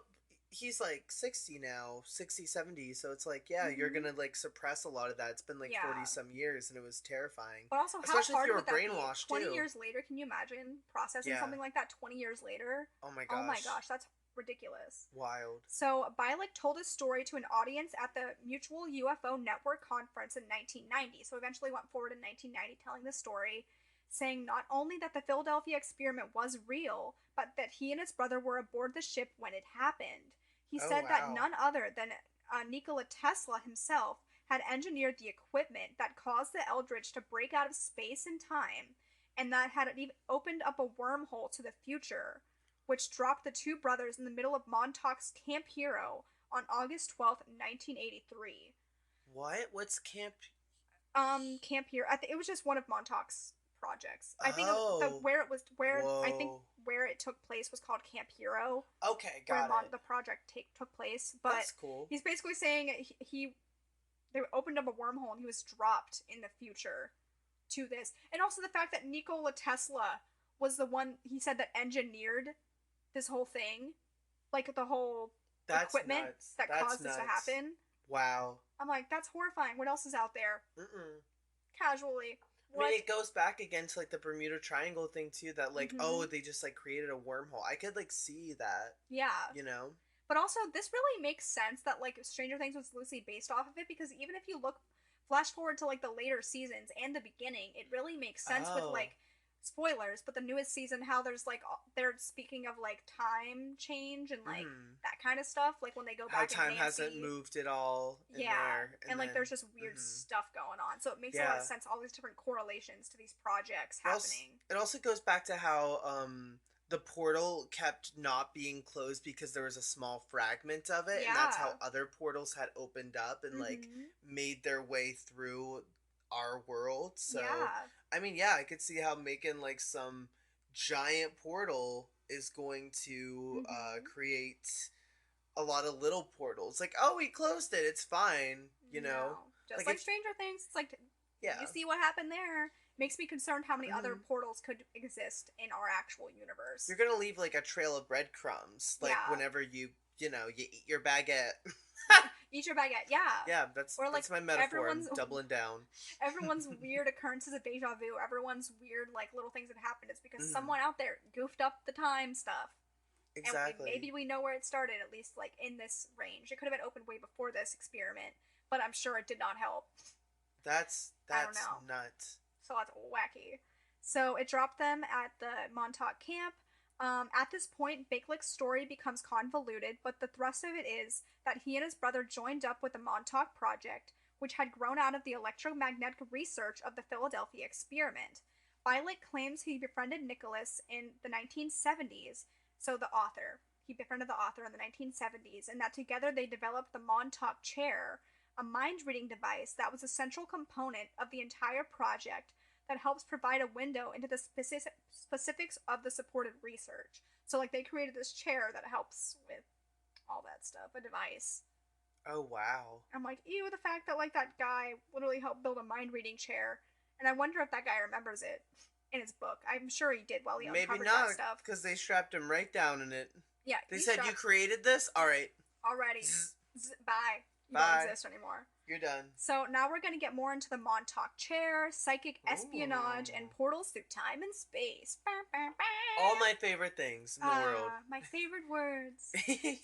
he's, like, 60 now, 60, 70, so it's like, you're gonna, like, suppress a lot of that. It's been, like, 40-some years, and it was terrifying. But also, especially how hard if you were would that brainwashed, be? 20 years later, can you imagine processing something like that 20 years later? Oh my gosh. Oh my gosh, that's ridiculous. Wild. So Bialik told his story to an audience at the Mutual UFO Network conference in 1990. So eventually went forward in 1990 telling the story, saying not only that the Philadelphia experiment was real, but that he and his brother were aboard the ship when it happened. He said that none other than Nikola Tesla himself had engineered the equipment that caused the Eldridge to break out of space and time, and that had even opened up a wormhole to the future, which dropped the two brothers in the middle of Montauk's Camp Hero on August 12th, 1983. What? What's Camp? Camp Hero. It was just one of Montauk's projects. I think where it took place was called Camp Hero. Okay, got where it. The project took place. But that's cool. He's basically saying they opened up a wormhole and he was dropped in the future to this. And also the fact that Nikola Tesla was the one, he said, that engineered this whole thing, like the whole equipment that caused this to happen. Wow. I'm like, that's horrifying. What else is out there? Casually. I mean, it goes back again to, like, the Bermuda Triangle thing, too, that, like, they just, like, created a wormhole. I could, like, see that. Yeah. You know? But also, this really makes sense that like Stranger Things was loosely based off of it because even if you look flash forward to like the later seasons and the beginning, it really makes sense with Oh. like spoilers, but the newest season how there's like they're speaking of like time change and like Mm-hmm. that kind of stuff, like when they go How back in time hasn't Nancy. moved at all in Yeah, there, and and like then. there's just weird Mm-hmm. stuff going on. So it makes a lot of Yeah. sense all these different correlations to these projects It also, happening. it also goes back to how the portal kept not being closed because there was a small fragment of it, and that's how Yeah. other portals had opened up and like Mhm. made their way through our world. So, Yeah. I mean, yeah, I could see how making like some giant portal is going to Mhm. create a lot of little portals. Like, oh, we closed it, it's fine, you know? No. Just Like like it's Stranger Things, it's like you yeah. see what happened there. Makes me concerned how many other Hmm. portals could exist in our actual universe. You're gonna leave like a trail of breadcrumbs, like Yeah. whenever you eat your baguette. Eat your baguette, yeah. Yeah, that's Or like that's my metaphor. I'm everyone's doubling down. everyone's weird occurrences of deja vu, everyone's weird like little things that happened is because Hmm. someone out there goofed up the time stuff. And Exactly. maybe we know where it started, at least like in this range. It could have been opened way before this experiment, but I'm sure it did not help. That's I don't that's know. nuts. So that's wacky. So it dropped them at the Montauk camp. At this point, Bakelick's story becomes convoluted, but the thrust of it is that he and his brother joined up with the Montauk Project, which had grown out of the electromagnetic research of the Philadelphia experiment. Violet claims he befriended Nicholas in the 1970s, so the author. He befriended the author in the 1970s, and that together they developed the Montauk Chair, a mind reading device that was a central component of the entire project that helps provide a window into the specifics of the supported research. So, like, they created this chair that helps with all that stuff, a device. Oh wow. I'm like, ew, the fact that, like, that guy literally helped build a mind reading chair. And I wonder if that guy remembers it in his book. I'm sure he did while he Maybe uncovered that not, stuff. because they strapped him right down in it. Yeah, They he's said you strapped created this. All right. already. Bye. You don't Bye. exist anymore. You're done. So now we're going to get more into the Montauk chair, psychic espionage, Ooh. and portals through time and space. All my favorite things in the world. My favorite words.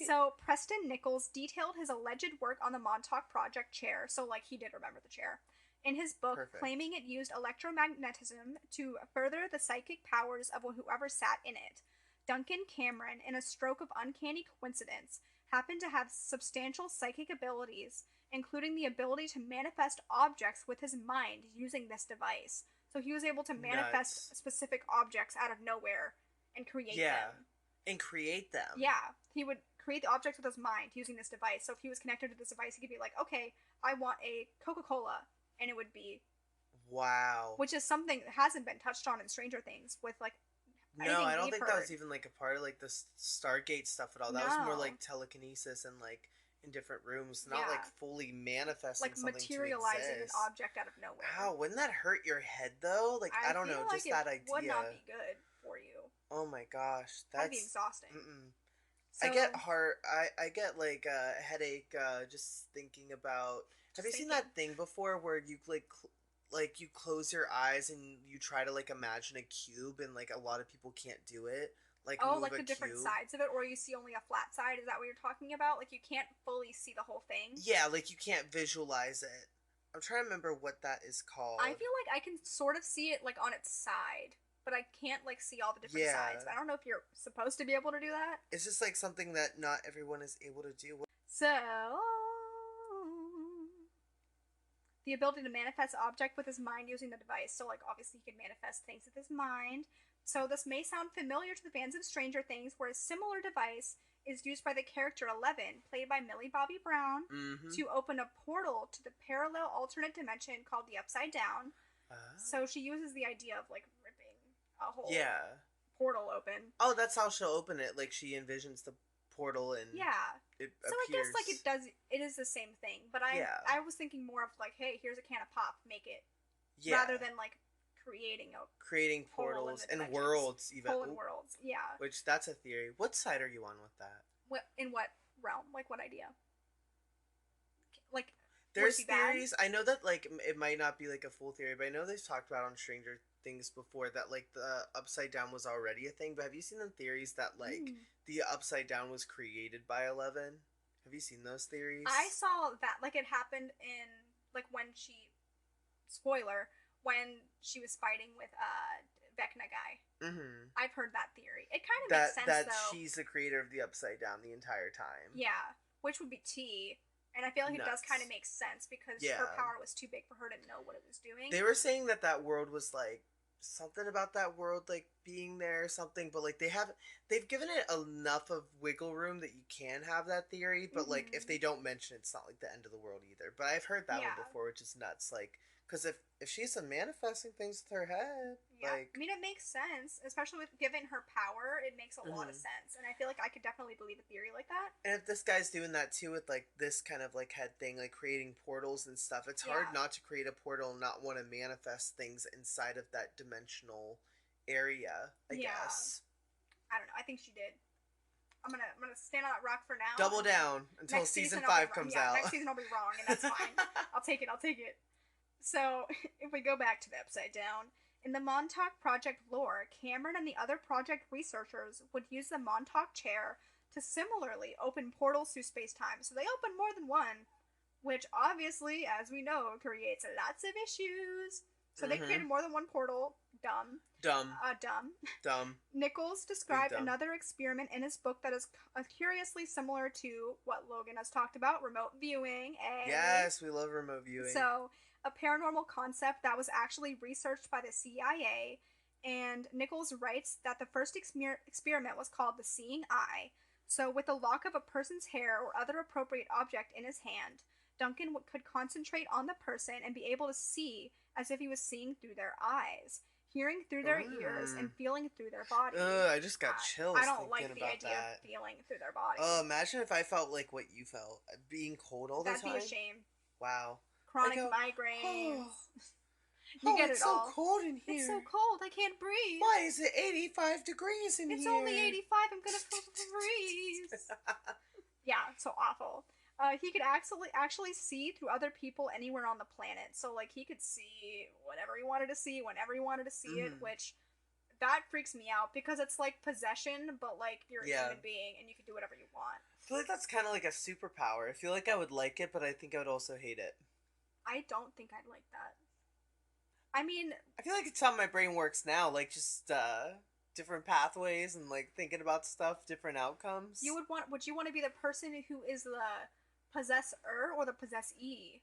So Preston Nichols detailed his alleged work on the Montauk Project chair, so like he did remember the chair, in his book, Perfect. claiming it used electromagnetism to further the psychic powers of whoever sat in it. Duncan Cameron, in a stroke of uncanny coincidence, happened to have substantial psychic abilities, including the ability to manifest objects with his mind using this device. So he was able to Nuts. manifest specific objects out of nowhere and create Yeah. them. And create them. Yeah, he would create the objects with his mind using this device. So if he was connected to this device, he could be like, okay, I want a Coca-Cola, and it would be, Wow. which is something that hasn't been touched on in Stranger Things with like No, anything I don't we've think heard. that was even like a part of like the Stargate stuff at all. That was more No. like telekinesis and like in different rooms, not Yeah. like fully manifesting Like something materializing to an exist. object out of nowhere. Wow, wouldn't that hurt your head though? Like I don't feel know, like just it that idea. would not be good for you. Oh my gosh, That'd be that's. exhausting. Mm-mm. So, I get heart. I get like a headache just thinking about. Have you seen that thing before where you like you close your eyes and you try to like imagine a cube and like a lot of people can't do it. Like oh, move like a the different cube. sides of it, or you see only a flat side? Is that what you're talking about? Like you can't fully see the whole thing? Yeah, like you can't visualize it. I'm trying to remember what that is called. I feel like I can sort of see it like on its side, but I can't like see all the different sides. I don't know if you're supposed to be able to do that. It's just like something that not everyone is able to do. So, the ability to manifest object with his mind using the device. So, like, obviously, he can manifest things with his mind. So, this may sound familiar to the fans of Stranger Things, where a similar device is used by the character 11, played by Millie Bobby Brown, to open a portal to the parallel alternate dimension called the Upside Down. So, she uses the idea of, like, ripping a whole portal open. Oh, that's how she'll open it. Like, she envisions the portal and it so appears. I guess like it is the same thing, but I was thinking more of like, hey, here's a can of pop, make it, rather than like creating portals and worlds even. Worlds, Which that's a theory. What side are you on with that? In what realm? Like what idea? Like there's theories. I know that like it might not be like a full theory, but I know they've talked about on Stranger things before that like the upside down was already a thing, but have you seen the theories that like Mm. the upside down was created by 11? Have you seen those I theories? saw that like it happened in like when she spoiler when she was fighting with Vecna guy. Mm-hmm. I've heard that theory. It kind of makes That sense that though. she's the creator of the upside down the entire time. Yeah, which would be T. And I feel like it does kind of Nuts. make sense because her Yeah. power was too big for her to know what it was doing. They were saying that that world was like something about that world like being there or something, but like they've given it enough of wiggle room that you can have that theory, but like if Mm-hmm. they don't mention it, it's not like the end of the world either. But I've heard that one Yeah. before, which is nuts. Like, because if she's manifesting things with her head, Yeah, like, I mean, it makes sense, especially with given her power. It makes a lot of mhm. sense, and I feel like I could definitely believe a theory like that. And if this guy's doing that too with like this kind of like head thing, like creating portals and stuff, it's hard Yeah, not to create a portal and not want to manifest things inside of that dimensional area, I yeah. guess. I don't know. I think she did. I'm gonna stand on that rock for now, Double and then down until next season season I'll be 5 wrong. comes Yeah, out. next season I'll be wrong, and that's fine. I'll take it. I'll take it. So if we go back to the Upside Down. In the Montauk Project lore, Cameron and the other project researchers would use the Montauk chair to similarly open portals through space time. So they open more than one, which obviously, as we know, creates lots of issues. So they Mm-hmm. created more than one portal. Dumb. Dumb. Dumb. Dumb. Nichols Big described dumb. another experiment in his book that is curiously similar to what Logan has talked about, remote viewing. Yes, we love remote viewing. So, a paranormal concept that was actually researched by the CIA. And Nichols writes that the first experiment was called the seeing eye. So, with a lock of a person's hair or other appropriate object in his hand, Duncan could concentrate on the person and be able to see as if he was seeing through their eyes, hearing through their ears, and Mm. feeling through their body. Ugh, I just got I chills don't like thinking the about idea of that. feeling through their body. Imagine if I felt like what you felt, being cold all the That'd be a time. shame. Wow. I Chronic go, migraines. oh, You oh, get it's it so all. cold in It's here. so cold, I can't breathe. Why is it 85 degrees in It's here? only 85, I'm gonna freeze. Yeah, so awful. He could actually see through other people anywhere on the planet. So like he could see whatever he wanted to see whenever he wanted to see it, Mm-hmm. which that freaks me out because it's like possession, but like you're a Yeah. human being and you can do whatever you want. I feel like that's kind of like a superpower. I feel like I would like it, but I think I would also hate it. I don't think I'd like that. I mean, I feel like it's how my brain works now, like just different pathways and like thinking about stuff, different outcomes. would you want to be the person who is the possessor or the possessee?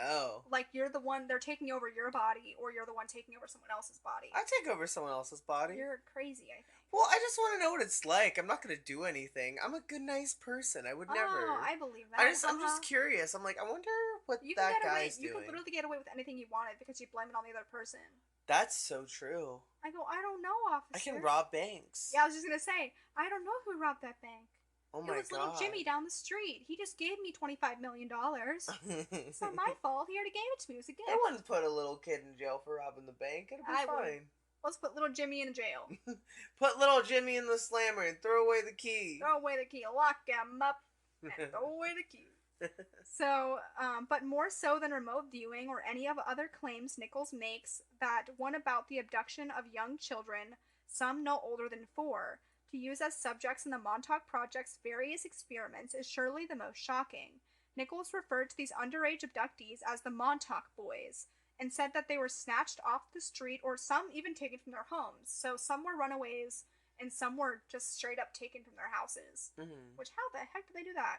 Oh. Like you're the one they're taking over your body or you're the one taking over someone else's body. I take over someone else's body. You're crazy, I think. Well, I just want to know what it's like. I'm not gonna do anything. I'm a good, nice person. I would never. Oh, I believe that. I'm just curious. I'm like, I wonder what You can that get away. guy's You doing. could literally get away with anything you wanted because you blame it on the other person. That's so true. I go, I don't know, officer. I can rob banks. Yeah, I was just gonna say, I don't know who robbed that bank. Oh It my was god. little Jimmy down the street. He just gave me $25 million. It's not my fault. He already gave it to me. It was a gift. They wouldn't put a little kid in jail for robbing the bank. It'll be I fine. would. Let's put little Jimmy in jail. Put little Jimmy in the slammer and throw away the key. Throw away the key. Lock him up and throw away the key. So, but more so than remote viewing or any of other claims Nichols makes, that one about the abduction of young children, some no older than 4, to use as subjects in the Montauk Project's various experiments is surely the most shocking. Nichols referred to these underage abductees as the Montauk Boys, and said that they were snatched off the street or some even taken from their homes. So some were runaways and some were just straight up taken from their houses. Mm-hmm. Which, how the heck did they do that?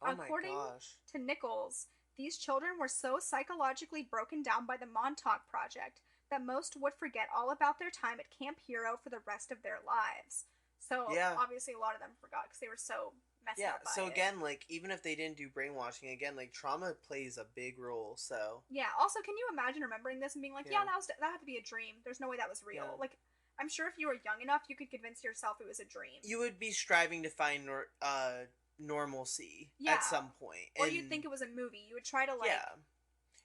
Oh According my gosh. to Nichols, these children were so psychologically broken down by the Montauk Project that most would forget all about their time at Camp Hero for the rest of their lives. So Yeah. obviously a lot of them forgot because they were so messed Yeah, up by so it. again, like, even if they didn't do brainwashing, again, like, trauma plays a big role, so. Yeah, also, can you imagine remembering this and being like, Yeah. that had to be a dream. There's no way that was real. Yeah. Like, I'm sure if you were young enough, you could convince yourself it was a dream. You would be striving to find normalcy Yeah. at some point. Or you'd think it was a movie. You would try to, like, Yeah.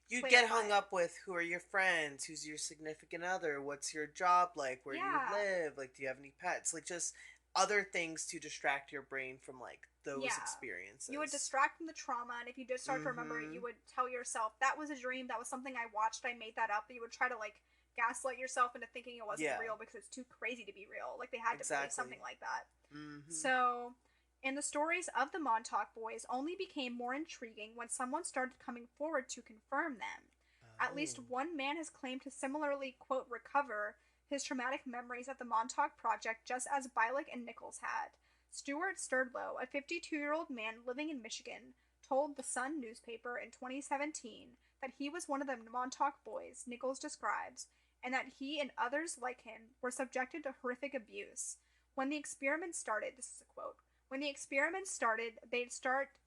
You'd play get it hung by. up with who are your friends, who's your significant other, what's your job like, where do Yeah. you live, like, do you have any pets? Like, just other things to distract your brain from, like, those Yeah. experiences. You would distract from the trauma, and if you did start to remember it, Mhm. you would tell yourself, that was a dream, that was something I watched, I made that up. You would try to, like, gaslight yourself into thinking it wasn't Yeah. real because it's too crazy to be real. Like, they had to play something like that. Mm-hmm. So, and the stories of the Montauk boys only became more intriguing when someone started coming forward to confirm them. At least Oh. one man has claimed to similarly, quote, recover his traumatic memories of the Montauk Project just as Bialik and Nichols had. Stuart Sturdlow, a 52-year-old man living in Michigan, told the Sun newspaper in 2017 that he was one of the Montauk boys Nichols describes, and that he and others like him were subjected to horrific abuse. When the experiment started, this is a quote, when the experiment started, they'd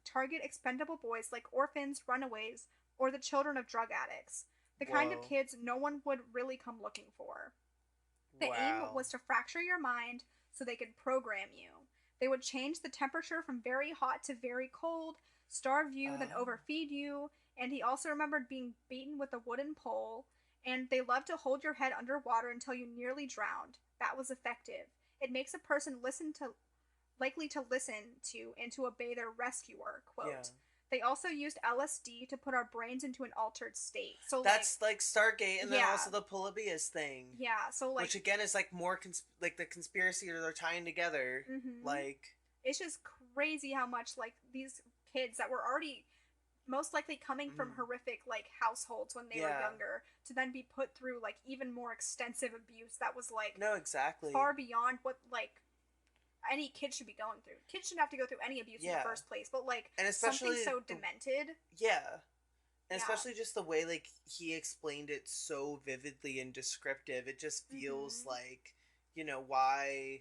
target expendable boys like orphans, runaways, or the children of drug addicts. The kind of Whoa. kids no one would really come looking for. The aim Wow. was to fracture your mind so they could program you. They would change the temperature from very hot to very cold, starve you, then overfeed you, and he also remembered being beaten with a wooden pole, and they loved to hold your head underwater until you nearly drowned. That was effective. It makes a person likely to listen to and to obey their rescuer, quote. Yeah. They also used LSD to put our brains into an altered state. So that's like Stargate, and then yeah. also the Polybius thing. Yeah, so like, which again is like more like the conspiracy they're tying together. mm-hmm. Like, it's just crazy how much like these kids that were already most likely coming from horrific like households when they were younger to then be put through like even more extensive abuse that was like no, exactly, far beyond what like any kid should be going through. Kids shouldn't have to go through any abuse in the first place, but like, and especially something so demented. Yeah. And especially just the way like he explained it so vividly and descriptive, it just feels like, you know, why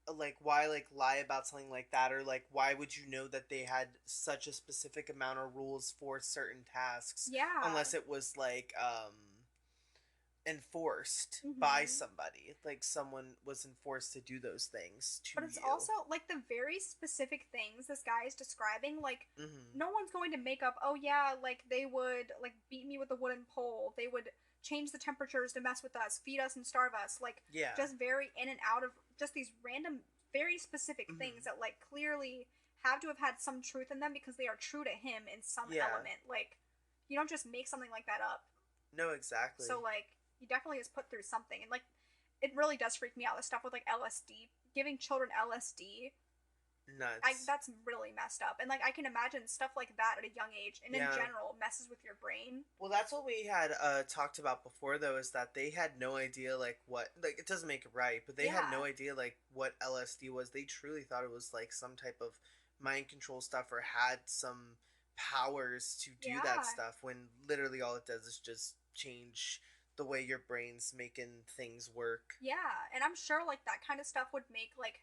lie about something like that, or like why would you know that they had such a specific amount of rules for certain tasks, unless it was like enforced by somebody, like someone was enforced to do those things to you. But it's also like the very specific things this guy is describing, like no one's going to make up, oh yeah, like they would like beat me with a wooden pole, they would change the temperatures to mess with us, feed us and starve us, like just very in and out of just these random very specific things that like clearly have to have had some truth in them because they are true to him in some element. Like, you don't just make something like that up. No, exactly. So like, he definitely is put through something, and like, it really does freak me out, the stuff with like LSD, giving children LSD. Nuts. That's really messed up, and like I can imagine stuff like that at a young age, and in general messes with your brain. Well, that's what we had talked about before, though, is that they had no idea like what, like, it doesn't make it right, but they had no idea like what LSD was. They truly thought it was like some type of mind control stuff, or had some powers to do that stuff, when literally all it does is just change the way your brain's making things work. Yeah, and I'm sure like that kind of stuff would make like,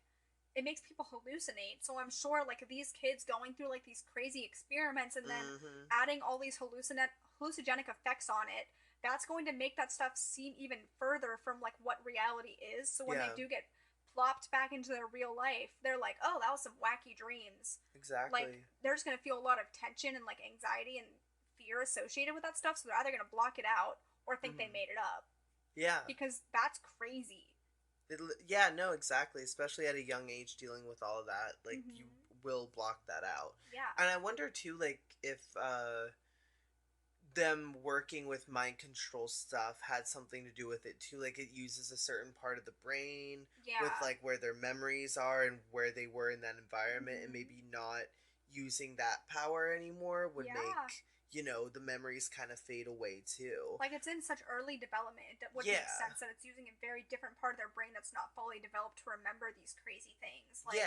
it makes people hallucinate. So I'm sure like these kids going through like these crazy experiments and then adding all these hallucinogenic effects on it, that's going to make that stuff seem even further from like what reality is. So when they do get plopped back into their real life, they're like, oh, that was some wacky dreams. Exactly. Like, they're just going to feel a lot of tension and like anxiety and fear associated with that stuff. So they're either going to block it out or think they made it up. Yeah. Because that's crazy. Yeah, no, exactly. Especially at a young age, dealing with all of that, like you will block that out. Yeah. And I wonder too, like if them working with mind control stuff had something to do with it too. Like it uses a certain part of the brain with like where their memories are and where they were in that environment, and maybe not using that power anymore would make, you know, the memories kind of fade away too. Like, it's in such early development, it would make sense that it's using a very different part of their brain that's not fully developed to remember these crazy things. Like,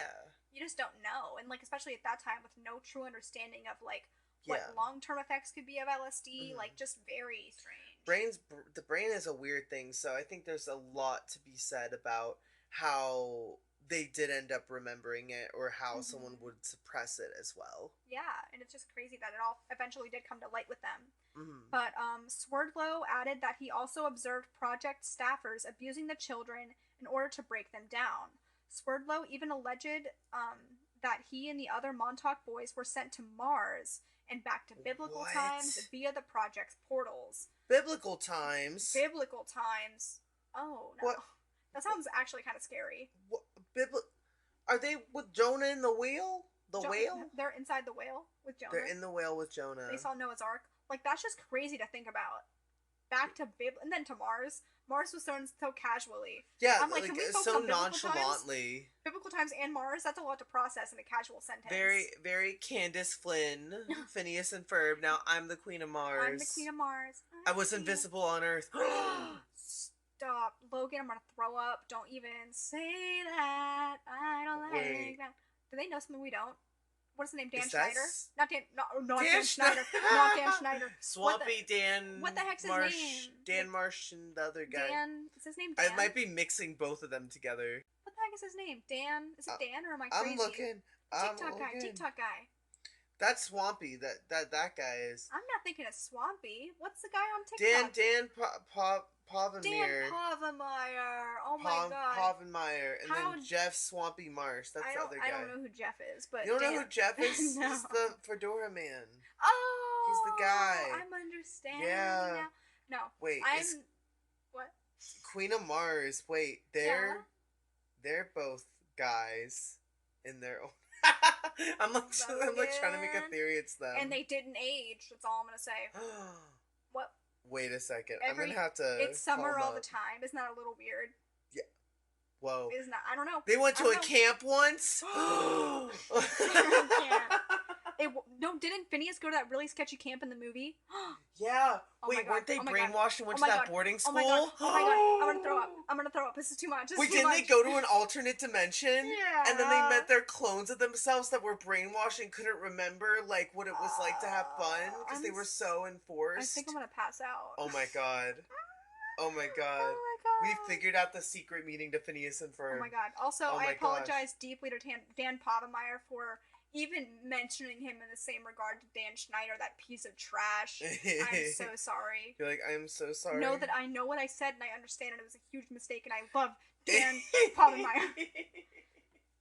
you just don't know. And, like, especially at that time with no true understanding of, like, what long-term effects could be of LSD, like, just very strange. The brain is a weird thing, so I think there's a lot to be said about how they did end up remembering it, or how someone would suppress it as well. Yeah, and it's just crazy that it all eventually did come to light with them. But Swerdlow added that he also observed project staffers abusing the children in order to break them down. Swerdlow even alleged that he and the other Montauk boys were sent to Mars and back to biblical times via the project's portals. Biblical times? Biblical times. Oh, no. What? That sounds actually kind of scary. What? Are they with Jonah in the whale? Whale? They're inside the whale with Jonah. They're in the whale with Jonah. They saw Noah's Ark. Like, that's just crazy to think about. Back to and then to Mars. Mars was thrown so casually. Yeah, I'm like, like can we focus so on biblical times? nonchalantly. Biblical times and Mars, that's a lot to process in a casual sentence. Very, very Candace Flynn, Phineas and Ferb. Now I'm the Queen of Mars. I'm the Queen of Mars. I was invisible on Earth. Stop. Logan, I'm gonna throw up. Don't even say that. I don't like that. Do they know something we don't? What's his name? Dan Schneider? Not Dan. Not Dan Schneider. Not Dan Schneider. Swampy Dan. What the heck's his Marsh, name? Dan Marsh and the other guy. Dan. Is his name Dan? I might be mixing both of them together. What the heck is his name? Dan. Is it Dan or am I crazy? I'm looking. TikTok guy. That's Swampy. That guy is. I'm not thinking of Swampy. What's the guy on TikTok? Dan Povenmire. Dan Povenmire. Oh my god. Povenmire. And then Jeff Swampy Marsh. That's the other guy. I don't know who Jeff is, but you don't know who Jeff is? No. He's the Fedora man. Oh. He's the guy. I'm understanding now. No. Wait. What? Queen of Mars. Wait. They're both guys in their own. I'm like trying to make a theory it's them. And they didn't age. That's all I'm gonna say. What? Wait a second. I'm gonna have to. It's summer all the time. Isn't that a little weird? Yeah. Whoa. Isn't that? I don't know. They went to a camp once. No, didn't Phineas go to that really sketchy camp in the movie? Yeah. Wait, weren't they brainwashed and went to that boarding school? Oh my god. I'm gonna throw up. This is too much. Wait, didn't they go to an alternate dimension? Yeah. And then they met their clones of themselves that were brainwashed and couldn't remember like what it was like to have fun because they were so enforced. I think I'm gonna pass out. Oh my god. Oh my god. Oh my god. We figured out the secret meeting to Phineas and Ferb. Oh my god. Also, I apologize deeply to Dan Povenmire for even mentioning him in the same regard to Dan Schneider, that piece of trash. I'm so sorry. You're like, I'm so sorry. Know that I know what I said and I understand it. It was a huge mistake and I love Dan Povenmire.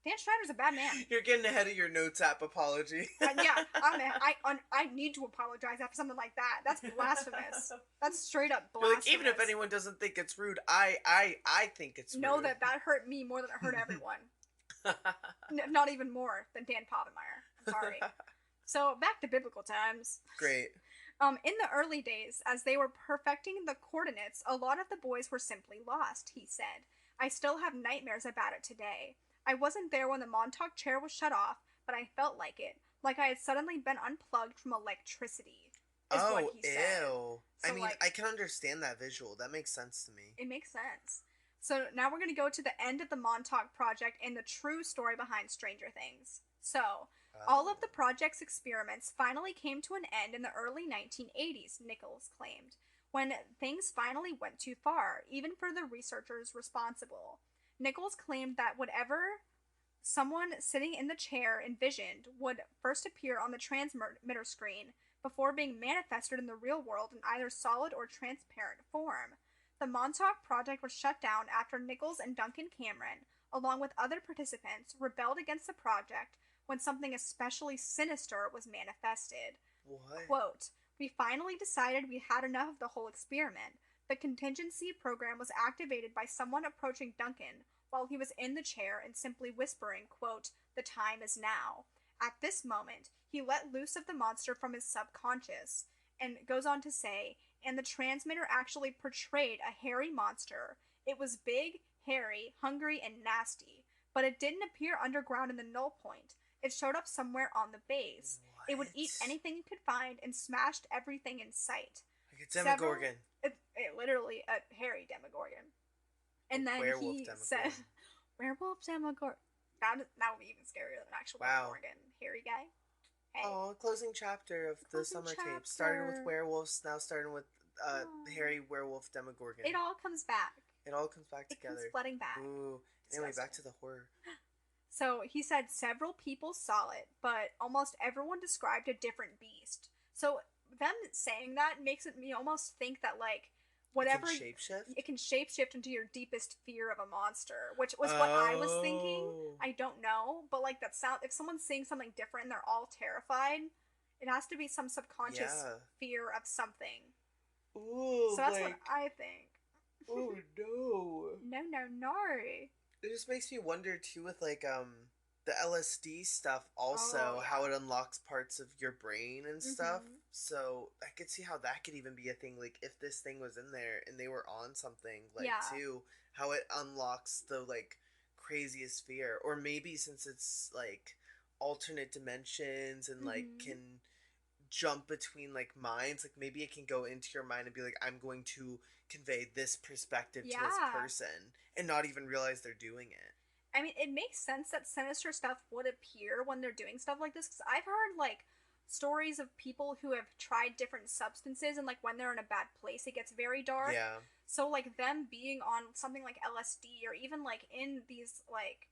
Dan Schneider's a bad man. You're getting ahead of your notes app apology. Yeah, I need to apologize after something like that. That's blasphemous. That's straight up blasphemous. Like, even if anyone doesn't think it's rude, I think it's rude. Know that hurt me more than it hurt everyone. Not even more than Dan Povenmire. I'm sorry. So back to biblical times. Great. In the early days, as they were perfecting the coordinates, a lot of the boys were simply lost, he said. I still have nightmares about it today. I wasn't there when the Montauk chair was shut off, but I felt like it. Like I had suddenly been unplugged from electricity. What he said. Ew. So I mean, I can understand that visual. That makes sense to me. It makes sense. So now we're going to go to the end of the Montauk Project and the true story behind Stranger Things. So, all of the project's experiments finally came to an end in the early 1980s, Nichols claimed, when things finally went too far, even for the researchers responsible. Nichols claimed that whatever someone sitting in the chair envisioned would first appear on the transmitter screen before being manifested in the real world in either solid or transparent form. The Montauk Project was shut down after Nichols and Duncan Cameron, along with other participants, rebelled against the project when something especially sinister was manifested. What? Quote, we finally decided we had enough of the whole experiment. The contingency program was activated by someone approaching Duncan while he was in the chair and simply whispering, quote, the time is now. At this moment, he let loose of the monster from his subconscious, and goes on to say, and the transmitter actually portrayed a hairy monster. It was big, hairy, hungry, and nasty, but it didn't appear underground in the null point. It showed up somewhere on the base. What? It would eat anything it could find and smashed everything in sight. Like a Demogorgon. It literally a hairy Demogorgon. And then he said, werewolf Demogorgon. That would be even scarier than an actual Demogorgon. Hairy guy. Hey. Oh, closing chapter of the summer tape. Started with werewolves, now starting with hairy werewolf Demogorgon. It all comes back. It all comes back together. It comes flooding back. Ooh. Anyway, back to the horror. So he said several people saw it, but almost everyone described a different beast. So them saying that makes me almost think that like whatever it can shapeshift into your deepest fear of a monster, which was what I was thinking. I don't know, but like that sound, if someone's seeing something different and they're all terrified, it has to be some subconscious fear of something. Ooh, so that's what I think. Oh no. No. It just makes me wonder too with like the LSD stuff Oh also, how yeah. it unlocks parts of your brain and stuff. Mhm. So I could see how that could even be a thing. Like if this thing was in there and they were on something, like Yeah. too, how it unlocks the like craziest fear. Or maybe since it's like alternate dimensions and like Mhm. can jump between like minds, like maybe it can go into your mind and be like, I'm going to convey this perspective to this Yeah. person and not even realize they're doing it. I mean, it makes sense that sinister stuff would appear when they're doing stuff like this, because I've heard like stories of people who have tried different substances, and like when they're in a bad place it gets very dark. Yeah. So like them being on something like LSD, or even like in these like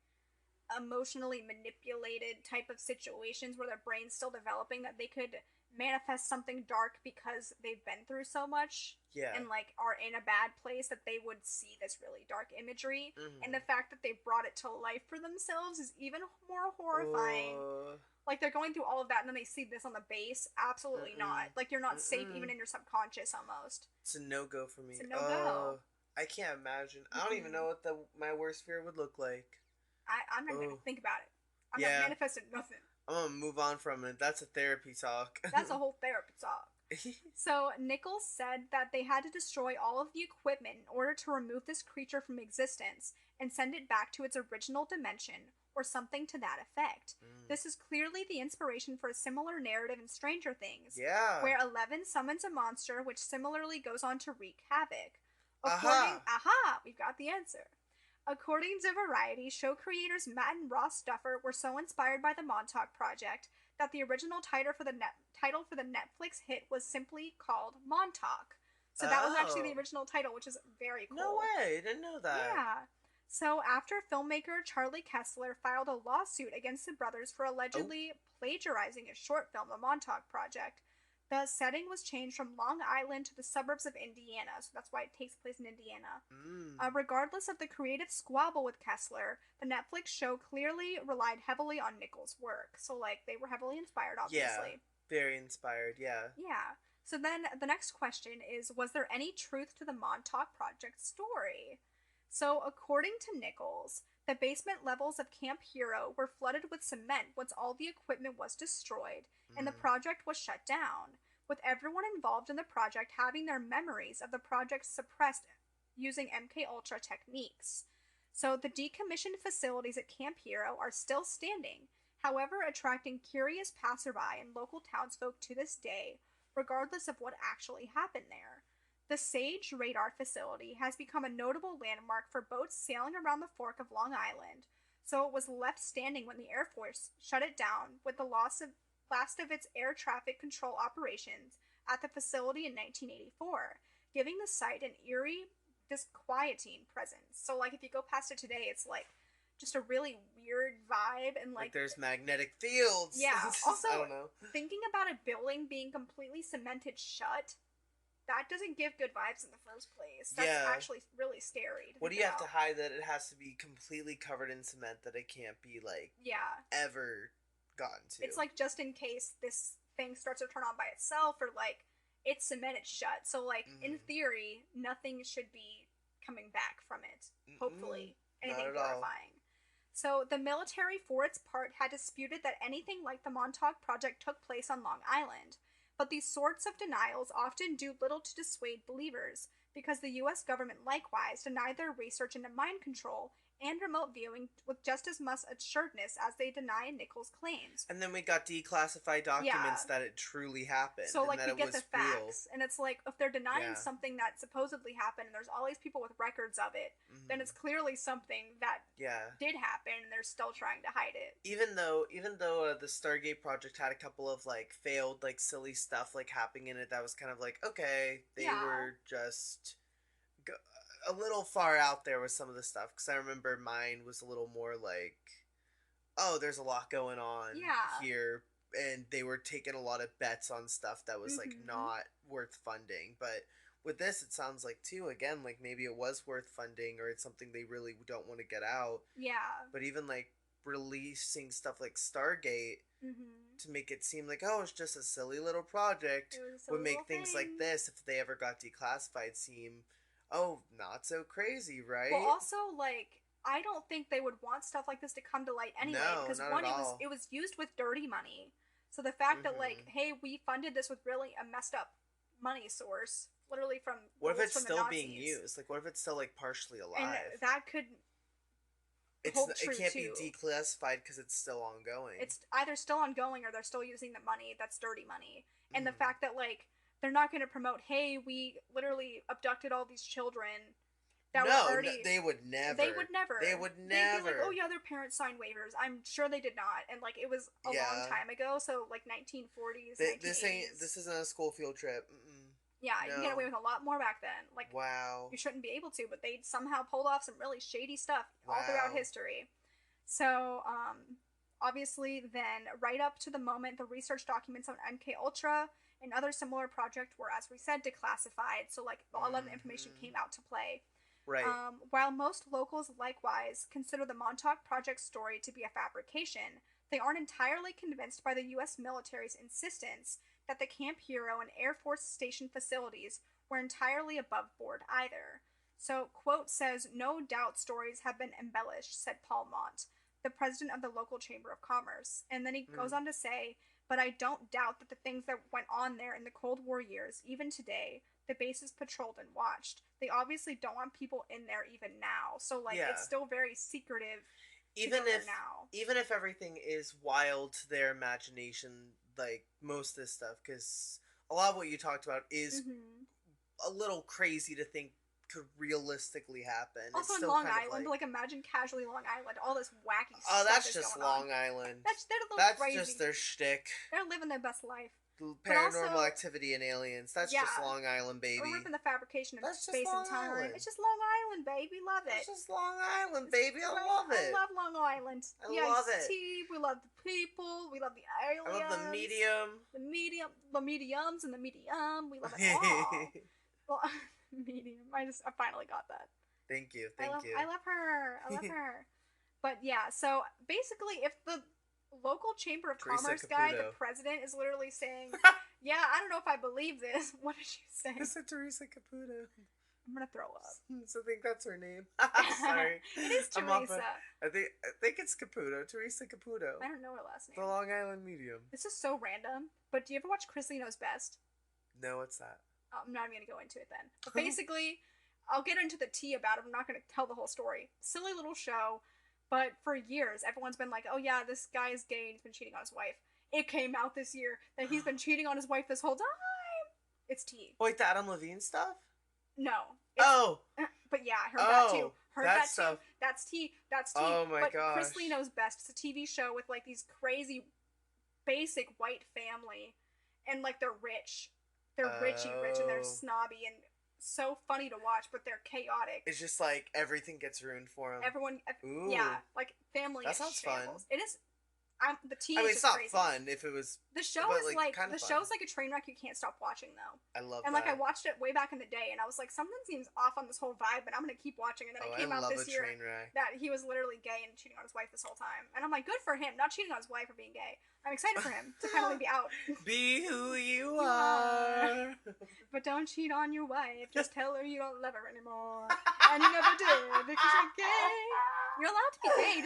emotionally manipulated type of situations where their brain's still developing, that they could manifest something dark because they've been through so much Yeah. and like are in a bad place, that they would see this really dark imagery. And Mm-hmm. the fact that they brought it to life for themselves is even more horrifying. Oh. Like they're going through all of that and then they see this on the base. Absolutely Mm-mm. not. Like you're not safe even Mm-mm. in your subconscious almost. It's a no go for It's me. a no go. I can't imagine. I don't even know Mm-mm. what my worst fear would look like. I'm not gonna Oh. think about it. I'm not Yeah. manifesting nothing. I'm gonna move on from it. That's a therapy talk. That's a whole therapy talk. So, Nichols said that they had to destroy all of the equipment in order to remove this creature from existence and send it back to its original dimension, or something to that effect. Mm. This is clearly the inspiration for a similar narrative in Stranger Things, Yeah. where Eleven summons a monster which similarly goes on to wreak havoc. Aha. We've got the answer. According to Variety, show creators Matt and Ross Duffer were so inspired by the Montauk Project that the original title for the Netflix hit was simply called Montauk. So that was actually the Oh. original title, which is very No cool. way. I didn't know that. Yeah. So after filmmaker Charlie Kessler filed a lawsuit against the brothers for Oh. allegedly plagiarizing a short film, The Montauk Project, the setting was changed from Long Island to the suburbs of Indiana, so that's why it takes place in Indiana. Mm. Regardless of the creative squabble with Kessler, the Netflix show clearly relied heavily on Nichols' work. So, like, they were heavily inspired, Yeah. obviously. Very inspired. Yeah. Yeah. So then the next question is, was there any truth to the Montauk Project story? So, according to Nichols, the basement levels of Camp Hero were flooded with cement once all the equipment was destroyed and the Mm. project was shut down, with everyone involved in the project having their memories of the project suppressed using MK Ultra techniques. So, the decommissioned facilities at Camp Hero are still standing, however, attracting curious passerby and local townsfolk to this day, regardless of what actually happened there. The Sage radar facility has become a notable landmark for boats sailing around the fork of Long Island, so it was left standing when the Air Force shut it down with the last of its air traffic control operations at the facility in 1984, giving the site an eerie, disquieting presence. So, like, if you go past it today, it's like just a really weird vibe, and Like like, there's magnetic fields. yeah. Also, I don't know. thinking about a building being completely cemented shut, that doesn't give good vibes in the first place. That's Yeah. actually really scary to What do think you have to about. hide that it has to be completely covered in cement that it can't be like Yeah. ever gotten to? It's like just in case this thing starts to turn on by itself, or like it's cemented shut. So like in Mm-hmm. theory, nothing should be coming back from it. Mm-mm. Hopefully, Not anything at all. horrifying. So the military, for its part, had disputed that anything like the Montauk Project took place on Long Island. But these sorts of denials often do little to dissuade believers, because the US government likewise denied their research into mind control and remote viewing with just as much assuredness as they deny Nichols' claims. And then we got declassified documents Yeah. that it truly happened So and like that we it get the was real. facts, and it's like if they're denying Yeah. something that supposedly happened, and there's all these people with records of it, then Mm-hmm. it's clearly something that Yeah. did happen, and they're still trying to hide it. Even though the Stargate project had a couple of like failed like silly stuff like happening in it that was kind of like okay they Yeah. were just go- a little far out there with some of the stuff because I remember mine was a little more like oh there's a lot going on Yeah. here and they were taking a lot of bets on stuff that was like Mhm. not worth funding but with this it sounds like too again like maybe it was worth funding or it's something they really don't want to get out Yeah. but even like releasing stuff like Stargate Mhm. to make it seem like oh it's just a silly little project It was a would silly little make things like thing. this if they ever got declassified seem oh not so crazy Well, right also like I don't think they would want stuff like this to come to light anyway, No, because not one, at it was all. it was used with dirty money. So the fact that like, Mm-hmm. hey, we funded this with really a messed up money source, literally from What if gold it's from the still being Nazis, used? Like, what if it's still like partially and alive? that could hold It true can't be too. declassified because it's still ongoing. It's either still ongoing or they're still using the money that's dirty money. And the Mm-hmm. fact that like they're not going to promote, hey, we literally abducted all these children that were No, already. they would never. They would never. They would They'd be like, oh never. yeah, their parents signed waivers. I'm sure they did not, and like it was a long Yeah. time ago, so like 1940s, This ain't. 1980s. This isn't a school field trip. Mm-mm. Yeah, you can get away No. with a lot more back then. Like Wow. you shouldn't be able to, but they somehow pulled off some really shady stuff all throughout Wow. history. So, obviously, then right up to the moment, the research documents on MK Ultra and other similar projects were, as we said, declassified. So, like, a lot of the information Mm-hmm. came out to play. Right. While most locals likewise consider the Montauk Project story to be a fabrication, they aren't entirely convinced by the U.S. military's insistence that the Camp Hero and Air Force Station facilities were entirely above board either. So, quote says, no doubt stories have been embellished, said Paul Mont, the president of the local Chamber of Commerce. And then he goes Mm. on to say, but I don't doubt that the things that went on there in the Cold War years, even today, the base is patrolled and watched. They obviously don't want people in there even now. So, like, Yeah. it's still very secretive Even if now. even if everything is wild to their imagination, like most of this stuff, because a lot of what you talked about is Mm-hmm. a little crazy to think could realistically happen. Also It's in still Long kind Island, of like imagine casually Long Island, all this wacky oh, stuff that's is just going on. Long Island. They're a little That's crazy. just their shtick. They're living their best life. Paranormal also, activity and aliens. That's yeah, just Long Island, baby. We're ripping the fabrication of That's just space Long and time. Island. It's just Long Island, baby. Love it. That's just Long Island, baby. I Great. love it. I love Long Island. I love it. Tea. We love the people. We love the aliens. I love the medium. The mediums, and the medium. We love it all. Well, medium. I finally got that. Thank you. I love her. I love her. But yeah, so basically, if the local Chamber of Teresa Commerce guy, the Caputo. president, is literally saying, yeah, I don't know if I believe this. What did you say? I said Teresa Caputo. I'm gonna throw up. So I think that's her name. Sorry. It is Teresa. I think it's Caputo. Teresa Caputo. I don't know her last name. The Long Island medium. This is so random. But do you ever watch Chrisley Knows Best? No, what's that? I'm not even gonna go into it then. But basically, I'll get into the tea about it. I'm not gonna tell the whole story. Silly little show. But for years, everyone's been like, oh yeah, this guy is gay and he's been cheating on his wife. It came out this year that he's been cheating on his wife this whole time. It's tea. Wait, the Adam Levine stuff? No. Oh! But yeah, I heard that too. Heard that stuff. too. That's tea. That's tea. Oh my gosh. Chrisley Knows Best. It's a TV show with like these crazy, basic white family. And like they're rich. They're rich and they're snobby and so funny to watch, but they're chaotic. It's just like everything gets ruined for him. Everyone, Ooh. yeah, like family. That sounds shambles. fun. It is. The tea. I mean, is it's just not crazy. fun if it was. The show but, is like kinda the fun. show's like a train wreck you can't stop watching though. I love And that. like I watched it way back in the day, and I was like, something seems off on this whole vibe, but I'm gonna keep watching. And then it came out this year train wreck. that he was literally gay and cheating on his wife this whole time. And I'm like, good for him, not cheating on his wife or being gay. I'm excited for him to finally be out. Be who you are. But don't cheat on your wife. Just tell her you don't love her anymore. And you never did because you're gay. You're allowed to be gay.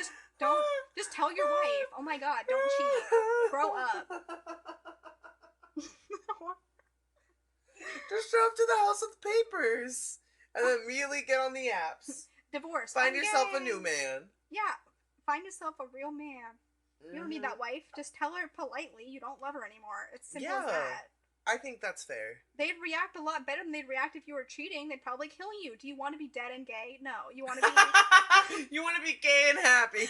Just tell your wife. Oh my god, don't cheat. Grow up. Just show up to the house with papers. And then immediately get on the apps. Divorce. Find I'm yourself gay. a new man. Yeah. Find yourself a real man. You don't need Mhm. that wife. Just tell her politely you don't love her anymore. It's simple as Yeah. that. I think that's fair. They'd react a lot better than they'd react if you were cheating. They'd probably kill you. Do you want to be dead and gay? No. You want to be... You want to be gay and happy.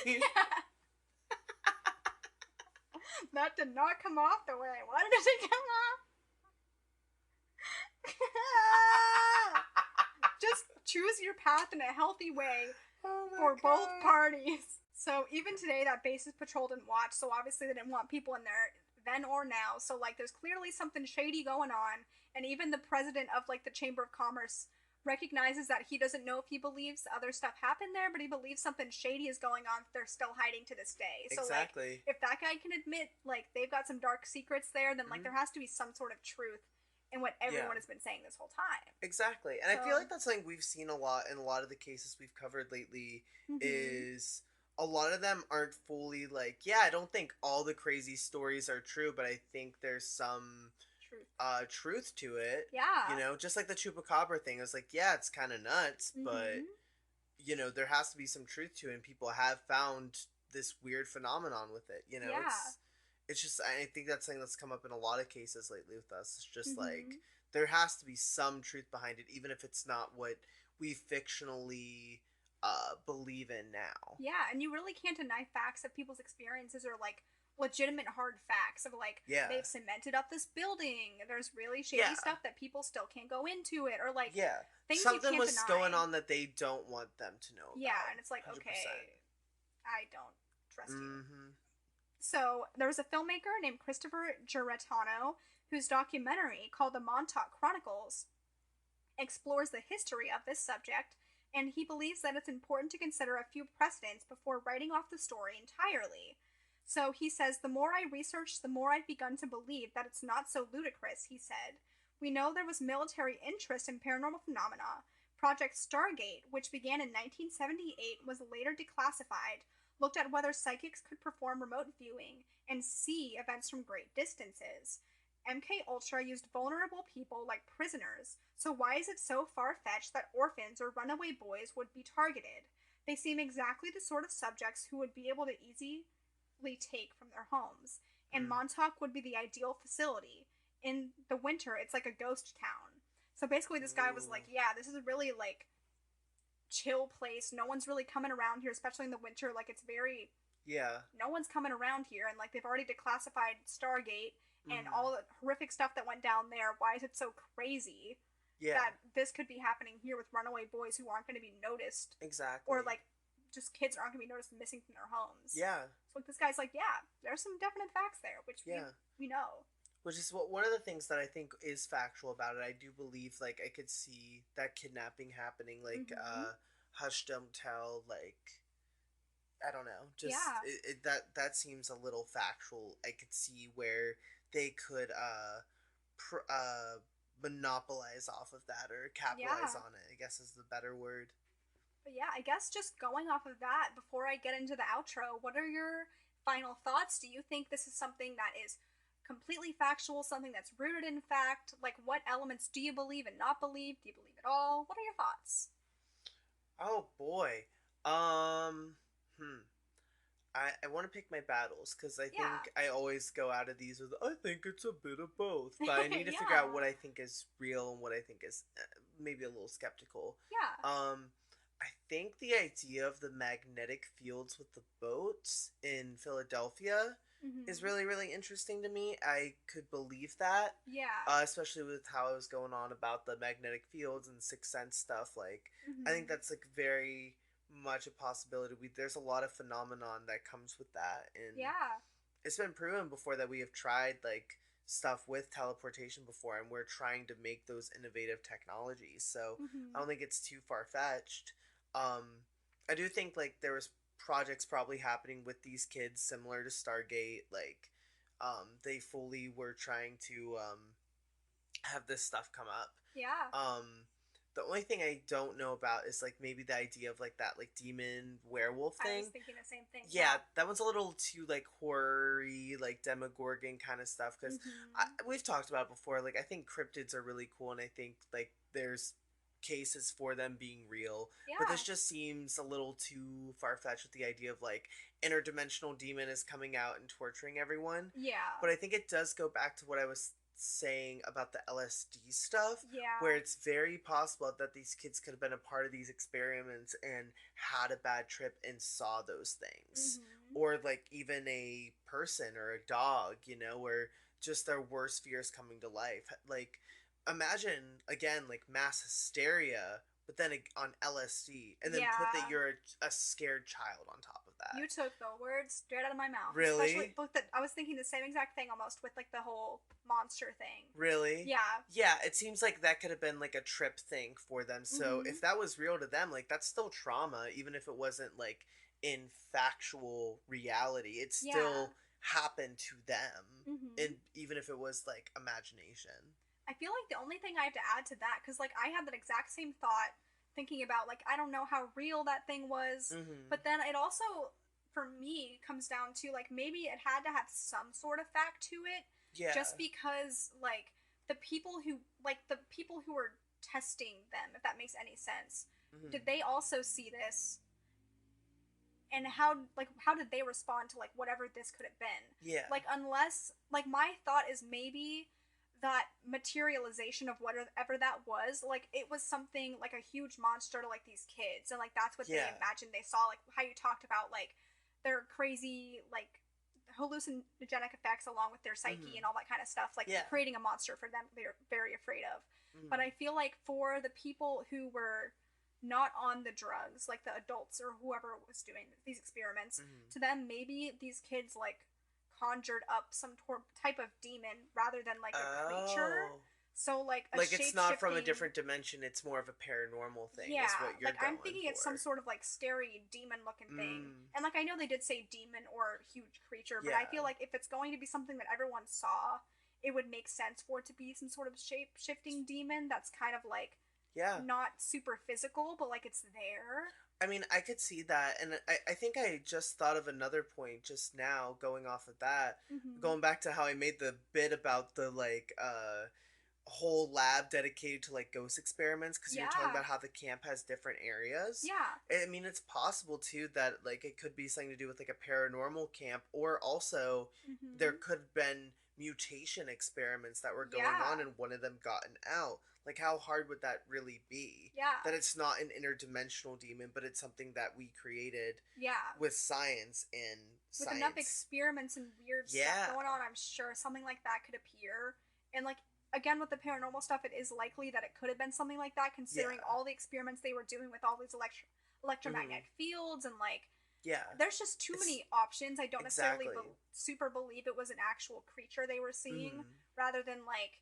That did not come off the way I wanted it to come off. Just choose your path in a healthy way for both parties. So even today, that base is patrolled and watched. So obviously they didn't want people in there then or now. So like there's clearly something shady going on. And even the president of like the Chamber of Commerce recognizes that he doesn't know if he believes other stuff happened there, but he believes something shady is going on that they're still hiding to this day. So Exactly. like if that guy can admit like they've got some dark secrets there, then like there has to be some sort of truth and what Yeah. everyone has been saying this whole time. Exactly. And I feel So, like that's something we've seen a lot in a lot of the cases we've covered lately mm-hmm. is a lot of them aren't fully like, yeah, I don't think all the crazy stories are true, but I think there's some Truth. truth to it. You Yeah. know, just like the chupacabra thing. It's like, yeah, it's kind of nuts, but Mm-hmm. you know, there has to be some truth to it, and people have found this weird phenomenon with it. You know, Yeah. it's just, I think that's something that's come up in a lot of cases lately with us. It's just like Mm-hmm. there has to be some truth behind it, even if it's not what we fictionally believe in now. Yeah, and you really can't deny facts of people's experiences or like legitimate hard facts of like Yeah, they've cemented up this building. There's really shady yeah, stuff that people still can't go into it or like yeah. things you Something can't was going deny. on that they don't want them to know Yeah, about. and it's like, 100%. okay, I don't trust you. Mm-hmm. So there was a filmmaker named Christopher Giratano whose documentary called The Montauk Chronicles explores the history of this subject, and he believes that it's important to consider a few precedents before writing off the story entirely. So he says, the more I researched, the more I've begun to believe that it's not so ludicrous, he said. We know there was military interest in paranormal phenomena. Project Stargate, which began in 1978, was later declassified, looked at whether psychics could perform remote viewing and see events from great distances. MK Ultra used vulnerable people like prisoners, so why is it so far-fetched that orphans or runaway boys would be targeted? They seem exactly the sort of subjects who would be able to easily take from their homes, and Mm. Montauk would be the ideal facility. In the winter, it's like a ghost town. So basically this guy was Ooh. like, yeah, this is a really like chill place. No one's really coming around here, especially in the winter. Like it's very Yeah. no one's coming around here, and like they've already declassified Stargate and Mm-hmm. all the horrific stuff that went down there. Why is it so crazy Yeah. that this could be happening here with runaway boys who aren't going to be noticed, or Exactly. like just kids aren't going to be noticed missing from their homes? Yeah. So like this guy's like, yeah, there's some definite facts there, which Yeah. we know. Which is what one of the things that I think is factual about it. I do believe like I could see that kidnapping happening, like Mm-hmm. hush don't tell, like I don't know, just Yeah, that seems a little factual. I could see where they could monopolize off of that or capitalize yeah. on it, I guess is the better word. But yeah, I guess just going off of that, before I get into the outro, what are your final thoughts? Do you think this is something that is completely factual, something that's rooted in fact? Like, what elements do you believe and not believe? Do you believe at all? What are your thoughts? Oh boy. Um hmm. I want to pick my battles because I Yeah. think I always go out of these with I think it's a bit of both, but I need to figure out what Yeah. I think is real and what I think is maybe a little skeptical. Yeah. I think the idea of the magnetic fields with the boats in Philadelphia is Mm-hmm. really interesting to me. I could believe that, Yeah. especially with how I was going on about the magnetic fields and sixth sense stuff. Like, I think Mm-hmm. that's like very much a possibility. There's a lot of phenomenon that comes with that, and Yeah. it's been proven before that we have tried like stuff with teleportation before, and we're trying to make those innovative technologies. So I Mm-hmm. don't think it's too far fetched. I do think like there was projects probably happening with these kids similar to Stargate. Like, they fully were trying to have this stuff come up. Yeah. The only thing I don't know about is like maybe the idea of like that like demon werewolf I was thing. thinking the same thing. Yeah, Yeah. that one's a little too like horror-y, like Demogorgon kind of stuff. Because Mm-hmm. we've talked about it before. Like I think cryptids are really cool, and I think like there's cases for them being real. But this Yeah. just seems a little too far-fetched with the idea of like interdimensional demon is coming out and torturing everyone. Yeah. But I think it does go back to what I was saying about the LSD stuff, where Yeah. it's very possible that these kids could have been a part of these experiments and had a bad trip and saw those things. Mm-hmm. Or like even a person or a dog, you know, where just their worst fears coming to life. Like imagine again like mass hysteria, but then on LSD, and then put that Yeah. you're a scared child on top of that. You took the words straight out of my mouth. Especially, Really? look, that I was thinking the same exact thing almost with like the whole monster thing. Really? Yeah. Yeah, it seems like that could have been like a trip thing for them. So Mhm. if that was real to them, like that's still trauma, even if it wasn't like in factual reality. It Yeah. still happened to them. Mhm. And even if it was like imagination. I feel like the only thing I have to add to that, because like I had that exact same thought thinking about like I don't know how real that thing was, Mm-hmm. but then it also for me comes down to like maybe it had to have some sort of fact to it, Yeah. just because like the people who were testing them, if that makes any sense, Mm-hmm. did they also see this, and how did they respond to like whatever this could have been? Yeah. Like unless like my thought is maybe that materialization of whatever that was, like it was something like a huge monster to like these kids, and like that's what they Yeah. imagined they saw, like how you talked about like their crazy like hallucinogenic effects along with their psyche Mm-hmm. and all that kind of stuff, like Yeah. creating a monster for them they're very afraid of. But Mm-hmm. I feel like for the people who were not on the drugs, like the adults or whoever was doing these experiments, Mm-hmm. to them maybe these kids like conjured up some type of demon rather than like a creature. Oh. So like a Like it's shape not from a shifting. different dimension, it's more of a paranormal thing, is Yeah, what you're like I'm going thinking it's some for. sort of like scary demon looking thing. Mm. And like I know they did say demon or huge creature, but I Yeah. feel like if it's going to be something that everyone saw, it would make sense for it to be some sort of shape shifting demon that's kind of like Yeah. not super physical, but like it's there. I mean, I could see that, and I think I just thought of another point just now, going off of that, Mm-hmm. going back to how I made the bit about the like whole lab dedicated to like ghost experiments, because you were talking Yeah. about how the camp has different areas. Yeah. I mean, it's possible too that like it could be something to do with like a paranormal camp, or also there Mm-hmm. could have been mutation experiments that were going on Yeah. and one of them gotten out. Like, how hard would that really be? Yeah. That it's not an interdimensional demon, but it's something that we created Yeah. with science and With enough science. experiments and weird stuff Yeah. going on, I'm sure something like that could appear. And like again with the paranormal stuff, it is likely that it could have been something like that, considering Yeah. all the experiments they were doing with all these Hmm. electromagnetic fields and like Yeah. there's just too It's many options. I don't necessarily exactly. super believe it was an actual creature they were seeing, Hmm. rather than like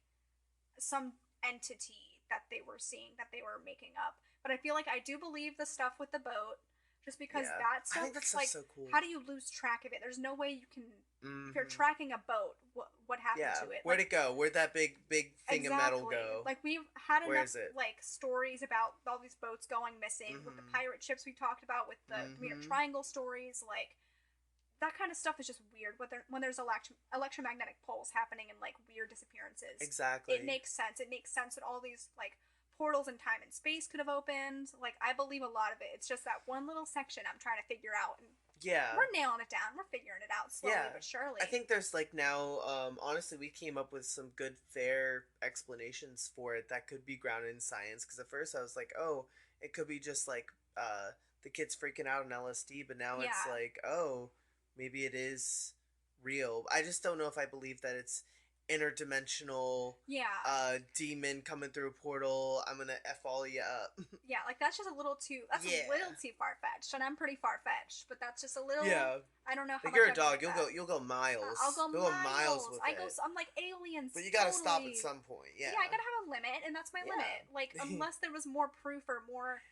some entity that they were seeing that they were making up. But I feel like I do believe the stuff with the boat, just because Yeah. that I stuff, think that stuff's like, so cool. how do you lose track of it? There's no way you can. If you're Hmm. tracking a boat, what happened Yeah. to it? Where'd Like, it go? Where'd that big thing of metal exactly. go? Like we've had Where enough is it? like stories about all these boats going missing with the Hmm. pirate ships we talked about, with the Bermuda Hmm. Triangle stories, like that kind of stuff is just weird. When there's electromagnetic pulse happening and like weird disappearances, it Exactly. makes sense. It makes sense that all these like portals in time and space could have opened. Like I believe a lot of it. It's just that one little section I'm trying to figure out, and Yeah. we're nailing it down. We're figuring it out slowly Yeah. but surely. I think there's like now, honestly, we came up with some good, fair explanations for it that could be grounded in science. Because at first I was like, oh, it could be just like the kids freaking out on LSD, but now it's Yeah. like, oh, maybe it is real. I just don't know if I believe that it's interdimensional Yeah. demon coming through a portal. I'm gonna F all you up. Yeah, like that's just a little too. That's a Yeah. little too far fetched, and I'm pretty far fetched. But that's just a little. Yeah. I don't know how Like, much you're a I believe dog. You'll that. go. You'll go I'll miles. go You'll go miles miles. with I go. it. I'm like aliens. But you gotta stop at Totally. some point. Yeah. Yeah, I gotta have a limit, and that's my limit. Like, Yeah. unless there was more proof or more,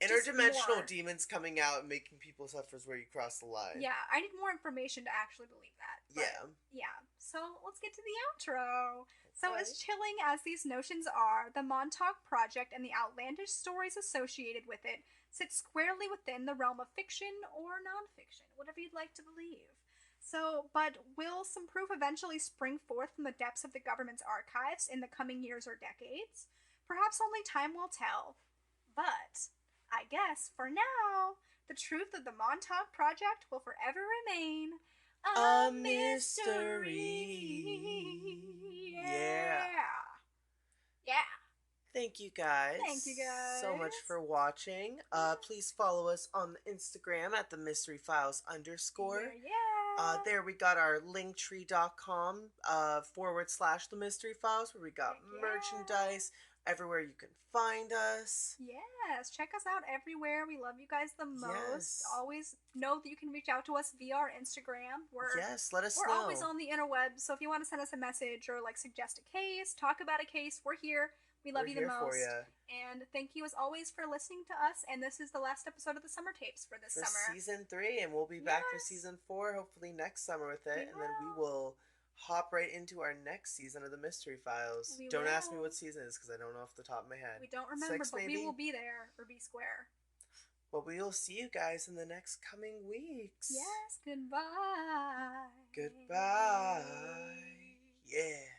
just Interdimensional more. demons coming out and making people suffer is where you cross the line. Yeah, I need more information to actually believe that. But Yeah. yeah, so let's get to the outro. So, Okay. as chilling as these notions are, the Montauk Project and the outlandish stories associated with it sit squarely within the realm of fiction or nonfiction, whatever you'd like to believe. So, but will some proof eventually spring forth from the depths of the government's archives in the coming years or decades? Perhaps only time will tell. But I guess for now, the truth of the Montauk Project will forever remain A a mystery. mystery. Yeah. Yeah. Yeah. Thank you guys Thank you so much guys. for watching. Please follow us on Instagram at the mystery files underscore. Yeah. There we got our linktree.com / the mystery files, where we got Heck merchandise everywhere you can find us. Yes, check us out everywhere. We love you guys the most. Yes. Always know that you can reach out to us via our Instagram. Yes, let us We're know. always on the interwebs, so if you want to send us a message or like suggest a case, talk about a case, we're here. We love We're you the here most. for you. And thank you as always for listening to us. And this is the last episode of the summer tapes for this For summer. season 3, and we'll be back for Yes. season 4 hopefully next summer with it, We and then we will. will hop right into our next season of the Mystery Files. We Don't will. ask me what season it is because I don't know off the top of my head. We don't remember, 6 but maybe? we will be there or be square. Well, we will see you guys in the next coming weeks. Yes, goodbye. Goodbye. Yeah.